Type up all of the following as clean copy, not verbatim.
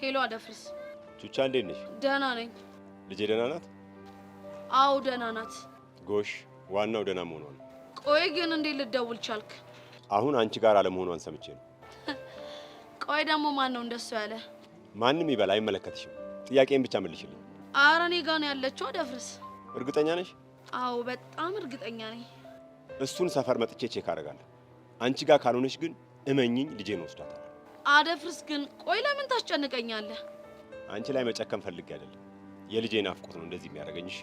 ሄሎ አደፍርስ ቹቻ እንዴት ነሽ? ደህና ነኝ። ልጄ ደህና ናት? አዎ ደህና ናት። ጎሽ ዋናው ደህና መሆኗ ነው። ቆይ ግን እንዴት ልደውል ቻልክ? አሁን አንቺ ጋር አለመሆኗን ሰምቼ ነው። ቆይ ደግሞ ማን ነው እንደሱ ያለ? ማንም ይበል አይመለከትሽም። ጥያቄን ብቻ መልሽልኝ። ኧረ እኔ ጋር ነው ያለችው አደፍርስ። እርግጠኛ ነሽ? አዎ በጣም እርግጠኛ ነኝ። እሱን ሰፈር መጥቼ ቼክ አደርጋለሁ። አንቺ ጋር ካልሆነሽ ግን እመኚኝ ልጄን ወስዳታለሁ። አደፍርስ ግን ቆይ ለምን ታስጨንቀኛለህ? አንቺ ላይ መጨከም ፈልጌ አይደለም። የልጄ ናፍቆት ነው እንደዚህ የሚያደርገኝ። እሺ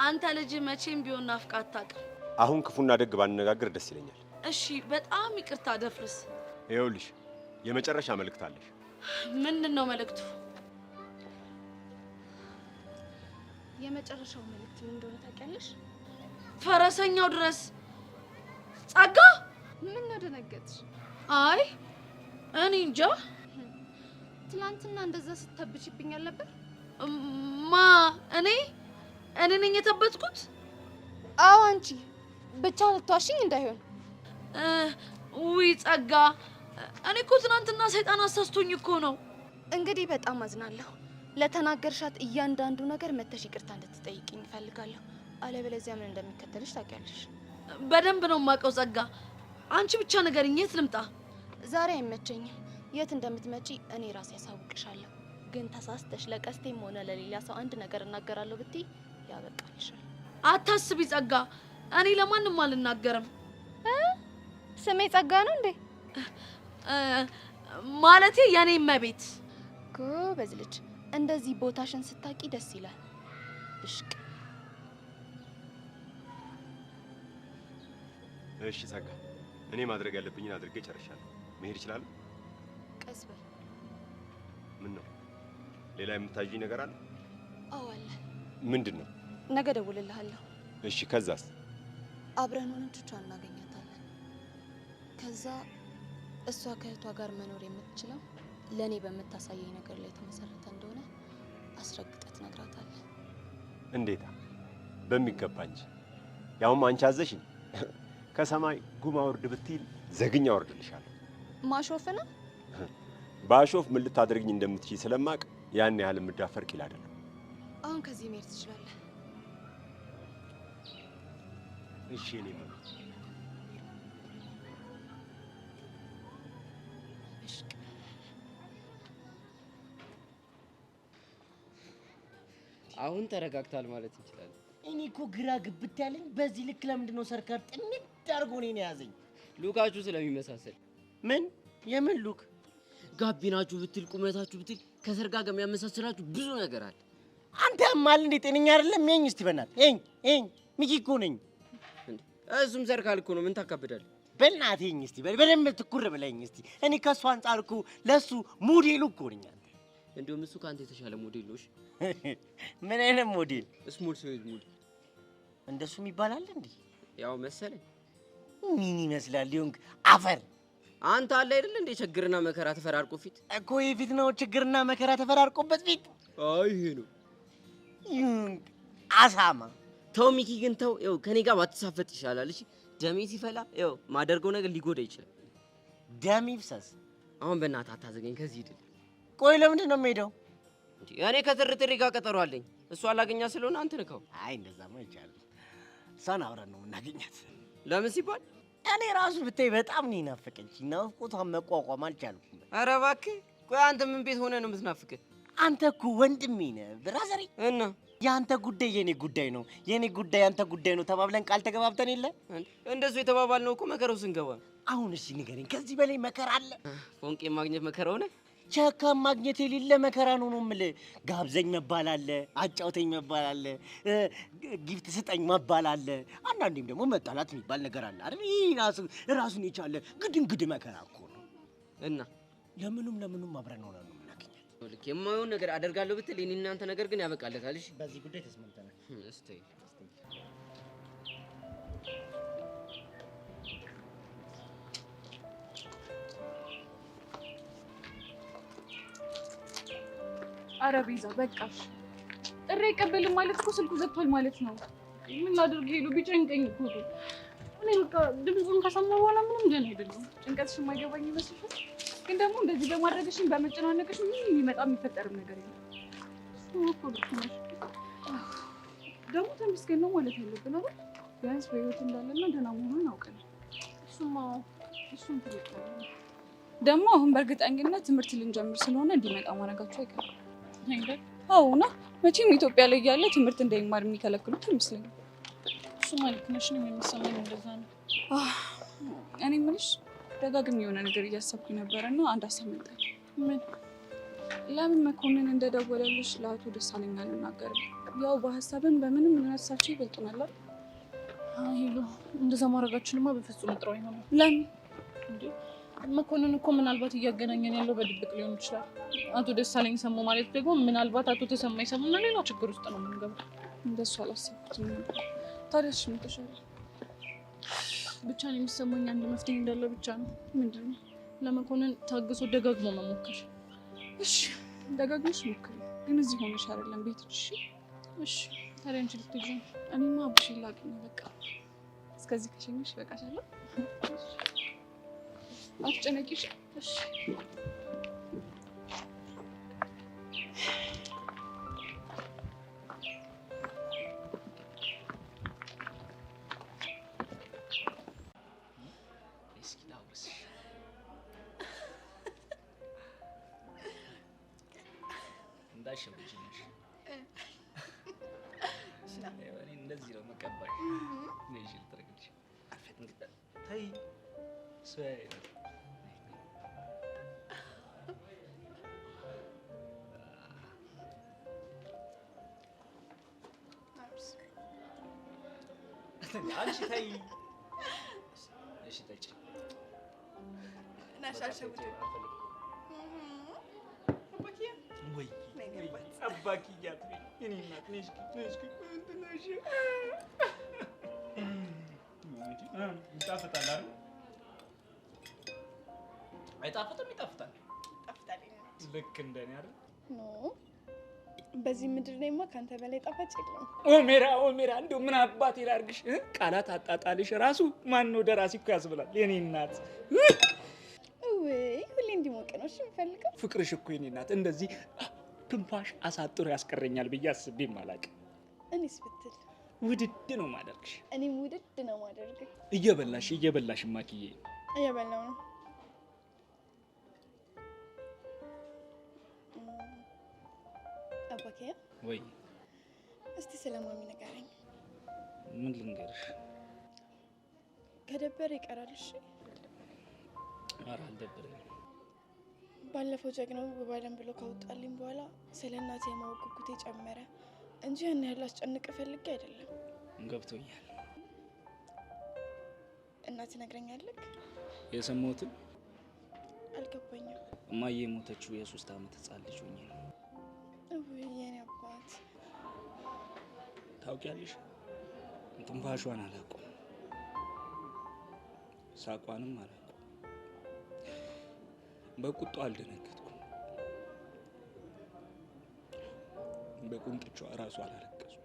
አንተ ልጅ መቼም ቢሆን ናፍቃ አታውቅም። አሁን ክፉና ደግ ባንነጋገር ደስ ይለኛል። እሺ በጣም ይቅርታ አደፍርስ። ይኸውልሽ የመጨረሻ መልእክት አለሽ። ምንድነው መልእክቱ? የመጨረሻው መልእክት ምን እንደሆነ ታውቂያለሽ? ፈረሰኛው ድረስ ጸጋ። ምን ነው ደነገጥሽ? አይ እኔ እንጃ። ትናንትና እንደዛ ስትተብችብኛል ነበር። ማ እኔ ነኝ የተበትኩት? አዎ አንቺ ብቻ ልትዋሽኝ እንዳይሆን። ውይ ጸጋ፣ እኔ እኮ ትናንትና ሰይጣን አሳስቶኝ እኮ ነው። እንግዲህ በጣም አዝናለሁ። ለተናገርሻት እያንዳንዱ ነገር መተሽ ይቅርታ እንድትጠይቂኝ እፈልጋለሁ። አለበለዚያ ምን እንደሚከተልሽ ታውቂያለሽ። በደንብ ነው የማውቀው ጸጋ። አንቺ ብቻ ንገሪኝ፣ የት ልምጣ? ዛሬ አይመቸኝም። የት እንደምትመጪ እኔ ራሴ ያሳውቅሻለሁ። ግን ተሳስተሽ ለቀስቴም ሆነ ለሌላ ሰው አንድ ነገር እናገራለሁ ብትይ ያበቃልሻል። አታስቢ ጸጋ፣ እኔ ለማንም አልናገርም። ስሜ ጸጋ ነው እንዴ? ማለቴ የኔ እመቤት። ጎበዝ ልጅ። እንደዚህ ቦታሽን ስታቂ ደስ ይላል። ብሽቅ። እሺ ጸጋ፣ እኔ ማድረግ ያለብኝን አድርጌ ጨርሻለሁ። መሄድ እችላለሁ? ቀስ በል። ምን ነው ሌላ የምታዥኝ ነገር አለ? አዎ አለ። ምንድን ነው? ነገ ደውልልሃለሁ። እሺ ከዛስ? አብረን ሆነን ቹቻን እናገኛታለን። ከዛ እሷ ከእህቷ ጋር መኖር የምትችለው ለኔ በምታሳየኝ ነገር ላይ የተመሰረተ እንደሆነ አስረግጠት ትነግራታለህ። እንዴታ በሚገባ እንጂ። ያውም አንቺ አዘሽኝ። ከሰማይ ጉማ ወርድ ብትል ዘግኛ ወርድልሻለሁ። ማሾፍ ነው? ባሾፍ ምን ልታደርግኝ እንደምትችይ ስለማቅ ያን ያህል ምዳፈር ቂል አይደለም። አሁን ከዚህ መሄድ ትችላለህ። እሺ እኔ ማለት አሁን ተረጋግታል ማለት እንችላለን። እኔ እኮ ግራ ግብት ያለኝ በዚህ ልክ ለምንድን ነው ሰርካር ጥንድ አድርጎ እኔን ያዘኝ? ሉካችሁ ስለሚመሳሰል። ምን የምን ሉክ? ጋቢናችሁ ብትል ቁመታችሁ ብትል ከሰርጋ ጋር የሚያመሳስላችሁ ብዙ ነገር አለ። አንተ ማል እንዴ ጤነኛ አይደለም? የኝ እስቲ በእናትህ ኤኝ ሚኪ እኮ ነኝ። እሱም ሰርካል እኮ ነው። ምን ታካብዳለህ? በእናትህ ኤኝ እስቲ በደንብ ትኩር ብለኝ እስቲ። እኔ ከሱ አንጻር እኮ ለሱ ሞዴሉ እኮ ነኝ። እንደውም እሱ ካንተ የተሻለ ሞዴል ነው። እሺ ምን አይነት ሞዴል? ስሞል ሳይዝ ሞዴል እንደሱ ይባላል እንዴ? ያው መሰለኝ። ምን ይመስላል? ይሁን አፈር አንተ አለ አይደል እንዴ ችግርና መከራ ተፈራርቆ ፊት እኮ የፊት ነው ችግርና መከራ ተፈራርቆበት ፊት። አይ ይሄ ነው ይሁን አሳማ። ተው ሚኪ ግን ተው። ይኸው ከኔ ጋር ባትሳፈጥ ይሻላል። እሺ ደሜ ሲፈላ ይኸው ማደርገው ነገር ሊጎዳ ይችላል። ደም ይፍሰስ። አሁን በእናትህ አታዘገኝ። ከዚህ ሂድ። ቆይ ለምንድን ነው የምሄደው? እኔ ከትርትሪ ጋር ቀጠሮ አለኝ። እሷ አላገኛ ስለሆነ አንተ ንካው። አይ እንደዛማ ይቻላል። እሷን አብረን ነው የምናገኛት። ለምን ሲባል እኔ ራሱ ብታይ በጣም ነው ናፈቀኝ። ናፍቆቷን መቋቋም አልቻልኩም። ኧረ እባክህ ቆይ አንተ ምን ቤት ሆነ ነው የምትናፍቅህ? አንተ እኮ ወንድሜ ነህ ብራዘሬ። እና የአንተ ጉዳይ የኔ ጉዳይ ነው፣ የኔ ጉዳይ አንተ ጉዳይ ነው ተባብለን ቃል ተገባብተን የለ? እንደሱ የተባባልነው እኮ መከራው ስንገባ። አሁን እሺ ንገረኝ፣ ከዚህ በላይ መከራ አለ? ፎንቄ ማግኘት መከራ ሆነ? ቸካ ማግኘት የሌለ መከራ ነው ነው የምልህ። ጋብዘኝ መባል አለ፣ አጫውተኝ መባል አለ፣ ጊፍት ስጠኝ መባል አለ። አንዳንዴም ደግሞ መጣላት የሚባል ነገር አለ አይደል? ይህ ራሱን የቻለ ግድንግድ መከራ እኮ ነው። እና ለምኑም አብረን ሆነን ነው የምናገኛት። ልክ የማይሆን ነገር አደርጋለሁ ብትል የኔ እናንተ ነገር ግን ያበቃለታል። እሺ በዚህ ጉዳይ ተስማምተናል። እስቲ ኧረ ቤዛ በቃሽ። ጥሪ አይቀበልም ማለት እኮ ስልኩ ዘግቷል ማለት ነው። ምን ላድርግ ሄሉ? ቢጨንቀኝ እኮ እኔ በቃ ድምፁን ከሰማሁ በኋላ ምንም ደህና አይደለም። ጭንቀትሽ የማይገባኝ ይመስልሻል? ግን ደግሞ እንደዚህ በማድረግሽን በመጨናነቅሽ ምን የሚመጣ የሚፈጠርም ነገር የለም። እሱ እኮ ልክ ነሽ። ደግሞ ተመስገን ነው ማለት ያለብን አይደል? ቢያንስ በህይወት እንዳለና ደህና መሆኑን አውቀናል። እሱም ትልቅ ነው። ደግሞ አሁን በእርግጠኝነት ትምህርት ልንጀምር ስለሆነ እንዲመጣ ማድረጋቸው አይቀርም አይደል? አዎ እና መቼም ኢትዮጵያ ላይ ያለ ትምህርት እንዳይማር የሚከለክሉት ይመስለኛል። እሱማ ልክ ነሽ። እኔም የሚሰማኝ እንደዛ ነው። እኔ የምልሽ ደጋግሜ የሆነ ነገር እያሰብኩኝ ነበረና አንድ ሀሳብ መጣኝ። ምን? ለምን መኮንን እንደደወለልሽ ለአቶ ደሳለኝ አልናገርም? ያው በሀሳብን በምንም እነሳቸው ይበልጡናል። ሄሎ፣ እንደዛ ማድረጋችንማ በፍጹም ጥሩ አይሆንም። ለምን? እንዴ መኮንን እኮ ምናልባት እያገናኘን ያለው በድብቅ ሊሆን ይችላል። አቶ ደሳለኝ ሰሙ ማለት ደግሞ ምናልባት አቶ ተሰማ ይሰሙና ሌላ ችግር ውስጥ ነው የምንገባው። እንደሱ አላሰብኩትም ነበር። ታዲያ እሺ ምን ተሻለ? ብቻ ነው የሚሰማኝ አንድ መፍትሄ እንዳለ ብቻ ነው። ምንድን ነው? ለመኮንን ታግሶ ደጋግሞ መሞከር። እሺ ደጋግመሽ ሞክሪ፣ ግን እዚህ ሆነሽ አይደለም ቤት። እሺ ታዲያ አንቺ ልትሄጂ ነው? እኔማ አብሽን ላግኝ በቃ። እስከዚህ ከሸኘሽ ይበቃሻል። አትጨነቂሽ። እሺ እንደዚህ ነው መቀባሽ። ነሽ ልትረግልሽ አፈት እንግዳ ታይ ሰይ አንቺ ታይ እሺ ጠጪ ናሻሸው ወይ አባኪያት እኔ እናት ነሽ እንትነሽ ይጣፍጣል አይደል? አይጣፍጥም? ይጣፍጣል። ልክ እንደኔ አይደል? ኖ በዚህ ምድር ላይማ ካንተ በላይ ጣፋጭ የለም። ኦሜራ እንደው ምን አባቴ ላድርግሽ? ቃላት አጣጣልሽ ራሱ ማን ነው ደራሲ እኮ ያስብላል። የኔ እናት ወይ ሁሌ እንዲሞቅ ነው እሺ የምፈልገው። ፍቅርሽ እኮ የኔ እናት እንደዚህ ትንፋሽ አሳጥሮ ያስቀረኛል ብዬ አስቤም አላውቅም። እኔስ ብትል ውድድ ነው ማደርግሽ። እኔም ውድድ ነው ማደርግህ። እየበላሽ ማኪዬ እየበላው ነው። አባኬ ወይ እስቲ ስለማሚ ንገረኝ። ምን ልንገርሽ? ከደበረ ይቀራል። እሺ ኧረ አልደበረኝም። ባለፈው ጀግናው በባለም ብሎ ካወጣልኝ በኋላ ስለ እናቴ የማወቅ ጉጉቴ ጨመረ እንጂ ያን ያህል አስጨንቅ ፈልጌ አይደለም። ገብቶኛል። እናት ነግረኛለህ? የሰማሁትን አልገባኝም። እማዬ የሞተችው የ3 ዓመት ህፃን ልጅ ሆኜ ነው። የኔ አባት ታውቂያለሽ፣ ትንፋሿን አላውቅም፣ ሳቋንም አላውቅም። በቁጣ አልደነገጥኩም፣ በቁንጥጫዋ ራሱ አላለቀስኩም።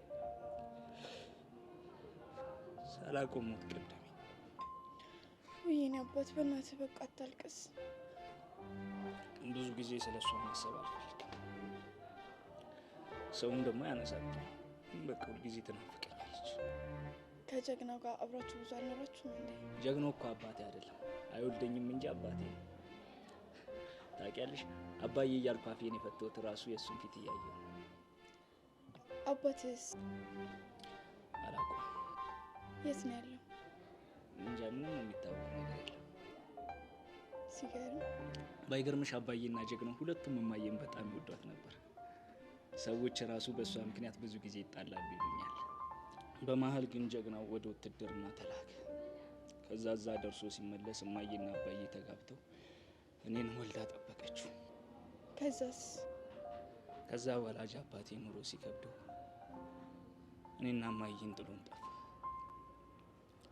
ሳላውቀው ሞት ቀደመኝ። የኔ አባት በእናትህ በቃ አታልቅስ። ብዙ ጊዜ ስለሷ ማሰብ አልፈልግም። ሰውም ደግሞ ያነሳብኝ። በቃ ሁልጊዜ ትናፍቀኛለች። ከጀግናው ጋር አብራችሁ ብዙ አልኖራችሁም እንዴ? ጀግናው እኮ አባቴ አይደለም፣ አይወልደኝም እንጂ አባቴ ነው። ታውቂያለሽ፣ አባዬ እያልኩ አፌን የፈተሁት ራሱ የእሱን ፊት እያየሁ ነው። አባትስ? አላውቅም። የት ነው ያለው? እንጃ፣ ምንም የሚታወቅ ነገር የለም። ሲገርም። ባይገርምሽ አባዬና ጀግናው ሁለቱም እማዬን በጣም ይወዷት ነበር። ሰዎች ራሱ በእሷ ምክንያት ብዙ ጊዜ ይጣላሉ ይሉኛል። በመሀል ግን ጀግናው ወደ ውትድርና ተላከ። ከዛ እዛ ደርሶ ሲመለስ እማዬና አባዬ ተጋብተው እኔን ወልዳ ጠበቀችው። ከዛስ? ከዛ ወላጅ አባቴ ኑሮ ሲከብደው እኔና እማዬን ጥሎን ጠፋ።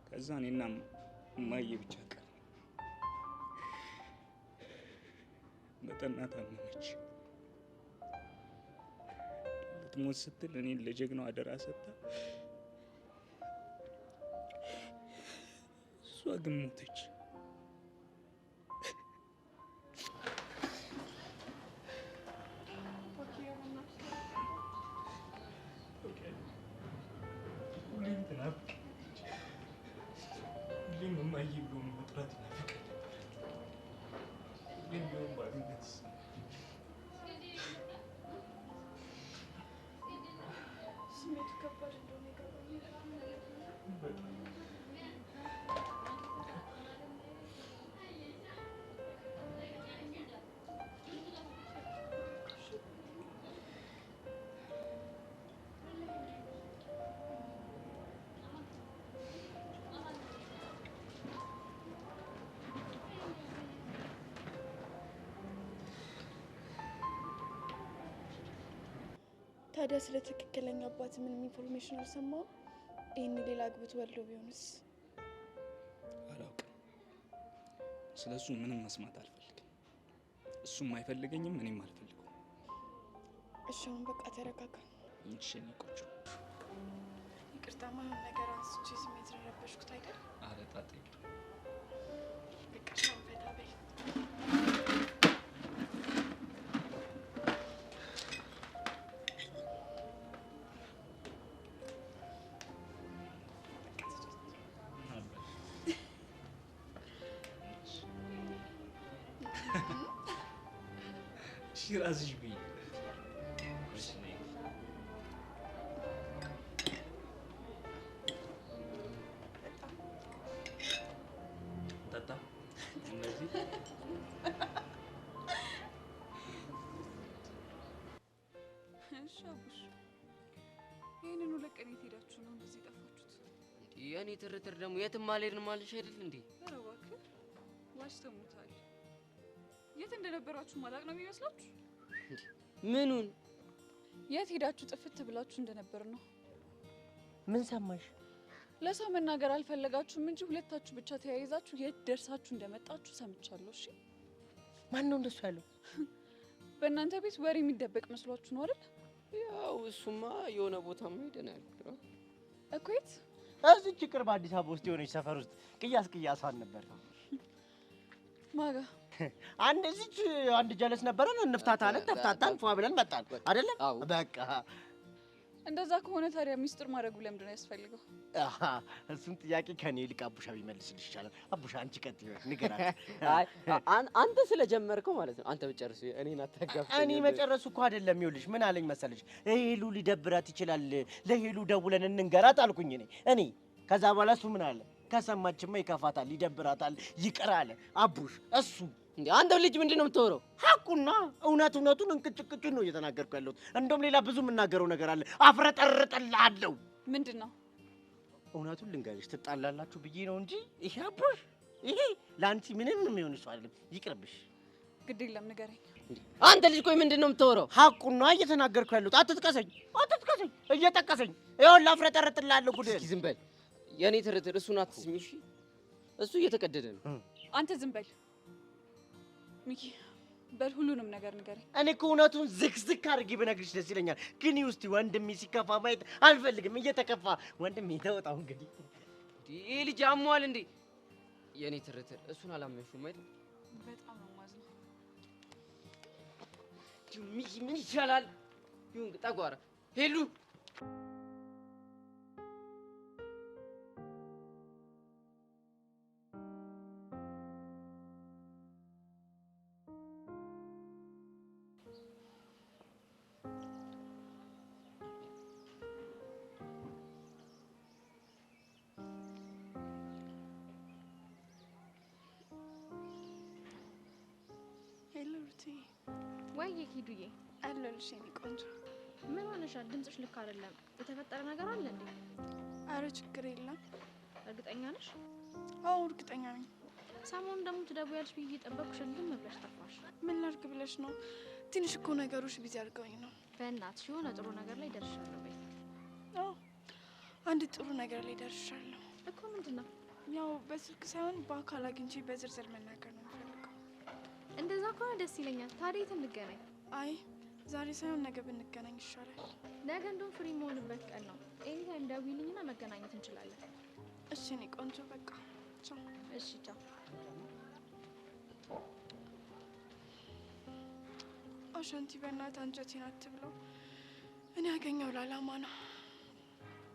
ከዛ እኔና እማዬ ብቻ ቀረ። በጠና ታመመች። ልትሞት ስትል እኔን ለጀግናው አደራ ሰጥታ፣ እሷ ግን ሞተች። አባዬ ብሎ መጥራት ይናፍቀኝ ነበር። ግን ቢሆን ባዶነት ስሜቱ ከባድ እንደሆነ ይገባኛል። ታዲያ ስለ ትክክለኛ አባት ምንም ኢንፎርሜሽን አልሰማም? ይህን ሌላ አግብቶ ወልዶ ቢሆንስ? አላውቅም። ስለሱ ምንም መስማት አልፈልግም። እሱም አይፈልገኝም፣ እኔም አልፈልገውም። እሺ አሁን በቃ ተረጋጋ። እሺ የኔ ቆንጆ። ይቅርታ ማይሆን ነገር አንስቼ ስሜት ረበሽኩት አይደል? ኧረ ጣጣ የለውም። በቃ ሻውን ፈታ በይ። ራስሽ ብይ። ጠጣ እነዚህ እሺ አቡሽ፣ ይህንን ሁለት ቀን የት ሄዳችሁ ነው እንደዚህ ጠፋችሁት? የኔ ትርትር ደግሞ የትም አልሄድንም አልሽ አይደል እንዴ? ኧረ እባክህ ዋሽተሙታል። የት እንደነበራችሁ ማላቅ ነው የሚመስላችሁ? ምኑን? የት ሄዳችሁ ጥፍት ብላችሁ እንደነበር ነው። ምን ሰማሽ? ለሰው መናገር አልፈለጋችሁም እንጂ ሁለታችሁ ብቻ ተያይዛችሁ የት ደርሳችሁ እንደመጣችሁ ሰምቻለሁ። እሺ ማን ነው እንደሱ ያለው? በእናንተ ቤት ወሬ የሚደበቅ መስሏችሁ ነው አይደል? ያው እሱማ የሆነ ቦታማ ሄደናል እኮ። የት? እዚች ቅርብ አዲስ አበባ ውስጥ የሆነች ሰፈር ውስጥ ቅያሷን ነበር። ማጋ አንድ እዚች አንድ ጀለስ ነበረን፣ እንፍታታለን፣ ተፍታታን፣ ፏ ብለን መጣን አይደለ? በቃ እንደዛ ከሆነ ታዲያ ሚስጥር ማድረጉ ለምንድን ነው ያስፈልገው? እሱን ጥያቄ ከኔ ይልቅ አቡሻ ቢመልስልሽ ይሻላል። አቡሻ አንቺ ቀጥይ፣ ንገራት። አይ አንተ ስለጀመርከው ማለት ነው። አንተ ብጨርስ እኔን አታጋፍጠኝ። እኔ መጨረሱ እኮ አይደለም። ይኸውልሽ ምን አለኝ መሰለሽ፣ ሄሉ ሊደብራት ይችላል፣ ለሄሉ ደውለን እንንገራት አልኩኝ እኔ። ከዛ በኋላ እሱ ምን አለ፣ ከሰማችማ ይከፋታል፣ ይደብራታል፣ ይቅር አለ አቡሽ። እሱ እንዴ አንተ ልጅ ምንድን ነው የምታወራው? ሐቁና እውነቱን እንቅጭቅጩን ነው እየተናገርኩ ያለሁት። እንደውም ሌላ ብዙ የምናገረው ነገር አለ፣ አፍረጠርጥልሃለሁ። ምንድን ነው? እውነቱን ልንገርሽ ትጣላላችሁ ብዬ ነው እንጂ ይሄ አቡሽ ይሄ ለአንቺ ምንም የሚሆን እሱ አይደለም። ይቅርብሽ። ግድ የለም ንገረኝ። አንተ ልጅ ቆይ ምንድን ነው የምታወራው? ሐቁና እየተናገርኩ ያለሁት። አትጥቀሰኝ፣ እየጠቀሰኝ ይኸውልህ፣ አፍረጠርጥልሃለሁ። ጉድ እስኪ ዝም በል። የኔ ትርትር እሱን አትስሚ እሺ። እሱ እየተቀደደ ነው። አንተ ዝም በል ሚኪ። በል ሁሉንም ነገር ንገረኝ። እኔ እኮ እውነቱን ዝክዝክ አድርጌ ብነግርሽ ደስ ይለኛል፣ ግን ውስጥ ወንድሜ ሲከፋ ማየት አልፈልግም። እየተከፋ ወንድሜ ተወጣው። እንግዲህ ይሄ ልጅ አሟል እንዴ? የኔ ትርትር እሱን አላመንሽውም አይደል? በጣም ነው የማዝነው ሚኪ። ምን ይሻላል? ይሁን ጠጓራ ሄሉ ወይ ኪዱዬ፣ አለሁልሽ የኔ ቆንጆ። ምን ሆነሻል? ድምፅሽ ልክ አይደለም። የተፈጠረ ነገር አለ እንዴ? አረ ችግር የለም። እርግጠኛ ነሽ? አዎ እርግጠኛ ነኝ። ሰሞኑን ደግሞ ትደውያለሽ ብዬ እየጠበቅኩሽ ዝም ብለሽ ጠፋሽ። ምን ላድርግ ብለሽ ነው? ትንሽ እኮ ነገሮች ቢዚ አድርገውኝ ነው። በእናትሽ የሆነ ጥሩ ነገር ላይ ደርሻለሁ በይ። አዎ አንድ ጥሩ ነገር ላይ ደርሻለሁ እኮ። ምንድን ነው? ያው በስልክ ሳይሆን በአካል አግኝቼ በዝርዝር መናገር ነው የምፈልገው። እንደዛ ከሆነ ደስ ይለኛል። ታዲያ የት እንገናኝ? አይ ዛሬ ሳይሆን ነገ ብንገናኝ ይሻላል። ነገ እንደውም ፍሪ የምሆንበት ቀን ነው። ኤኒታይም ደውይልኝና መገናኘት እንችላለን። እሺ እኔ ቆንጆ፣ በቃ ቻው። እሺ ቻው። አሻንቲ በእናትህ አንጀቴን አትብለው። እኔ ያገኘው ለዓላማ ነው።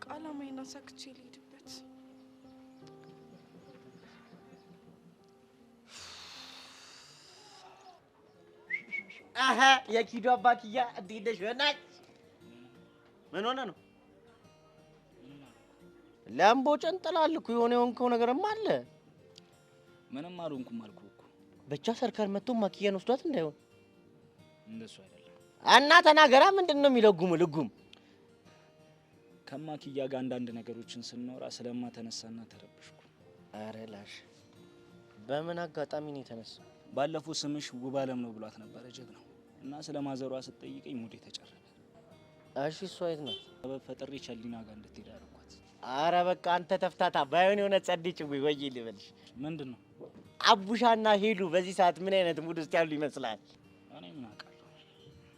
ዓላማዬን አሳክቼ ልሄድበት። አሀ የኪዱ አባትያ እንዴት ነሽ? በእናትሽ ምን ሆነ ነው? ላምቦ ጨንጥላል እኮ የሆነ የሆንከው ነገርም አለ። ምንም አልሆንኩም አልኩህ እኮ። ብቻ ሰርካር መጥቶ ማኪያን ወስዷት እንዳይሆን። እንደሱ አይደለም። እና ተናገራ። ምንድን ነው የሚለው? ልጉም ከማኪያ ጋር አንዳንድ ነገሮችን ስናወራ ስለማ ተነሳና ተረብሽኩ። አረ ላሽ በምን አጋጣሚ ነው የተነሳው? ባለፈው ስምሽ ውብ አለም ነው ብሏት ነበረ ጀግናው እና ስለማዘሯ ስትጠይቀኝ ሙዴ ተጨረረ። እሺ እሷ የት ናት? በፈጠሪ ቸሊና ጋር እንድትሄድ አደረኳት። አረ በቃ አንተ ተፍታታ ባይሆን የሆነ ጸዲ ጭዊ ወይ ልበልሽ። ምንድነው? አቡሻና ሄሉ በዚህ ሰዓት ምን አይነት ሙድ ውስጥ ያሉ ይመስላል? እኔ ምን አውቃለሁ።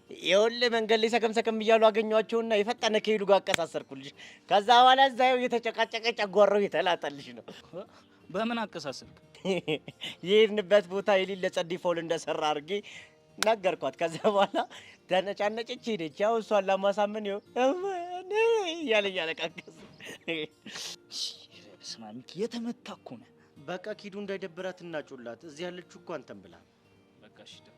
ይኸውልህ መንገድ ላይ ሰከም እያሉ አገኘኋቸውና የፈጠነ ከሄሉ ጋር አቀሳሰርኩልሽ። ከዛ በኋላ እዛው የተጨቃጨቀ ጨጓራው የተላጠልሽ ነው። በምን አቀሳሰርክ? የሄድንበት ቦታ የሌለ ጸዲ ፎል እንደሰራ አድርጌ ነገርኳት። ከዛ በኋላ ተነጫነጨች ሄደች። ያው እሷን ለማሳመን እያለ እያለቃቀስ ስማ ሚኪ የተመታ እኮ ነህ። በቃ ኪዱ እንዳይደብራት እናጩላት። እዚህ ያለችው እኮ አንተም ብላ በቃ እሺ ደብላት።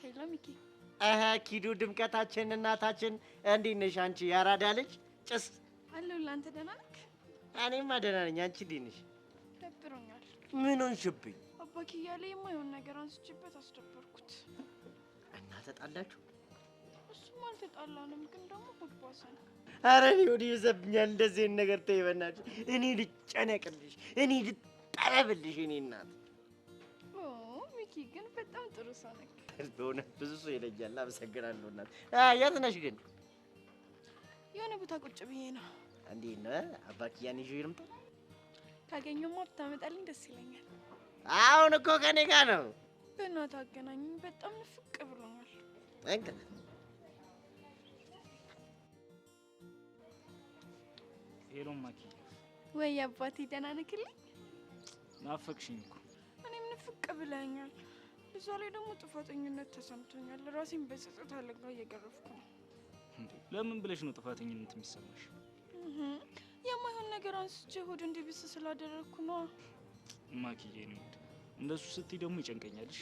ሄሎ ሚኪ። ኪዱ ድምቀታችን እናታችን እንዴት ነሽ አንቺ ያራዳ ልጅ? ጭስ አለሁልህ። አንተ ደህና ነህ? እኔማ ደህና ነኝ። አንቺ እንዴት ነሽ? ደብሮኛል። ምን ሆንሽብኝ? አባኪያ ላይ የማይሆን ነገር አንስቼበት አስደበርኩት እና ተጣላችሁ? እሱም አልተጣላንም፣ ግን ደግሞ ሆድ ባሰን። ኧረ እኔ ወዲህ ይዘብኛል። እንደዚህ አይነት ነገር ተይ በእናትሽ። እኔ ልጨነቅልሽ፣ እኔ ልጠረብልሽ። እኔ እናት ሚኪ ግን በጣም ጥሩ ሰው ነህ። በእውነት ብዙ ሰው ይለኛል። አመሰግናለሁ እናት። የት ነሽ ግን? የሆነ ቦታ ቁጭ ብዬ ነው። እንዴት ነህ? አባኪያን ይዤ ልምጣ? ካገኘሁማ ብታመጣልኝ ደስ ይለኛል። አሁን እኮ ከኔ ጋር ነው። በእናትህ አገናኙኝ። በጣም ንፍቅ ብሎኛል። እንግዲህ ሄሎ ማኪ። ወይ አባቴ ደህና ነህልኝ? ናፈቅሽኝ እኮ። እኔም ንፍቅ ብለኛል። በዛ ላይ ደግሞ ጥፋተኝነት ተሰምቶኛል። ራሴን በጸጸት አለንጋ እየገረፍኩ ነው። ለምን ብለሽ ነው ጥፋተኝነት የሚሰማሽ? የማይሆን ነገር አንስቼ ሆድ እንዲብስ ስላደረግኩ ነው። ማኪዬ ነው እንደሱ ስትይ ደግሞ ይጨንቀኛልሽ።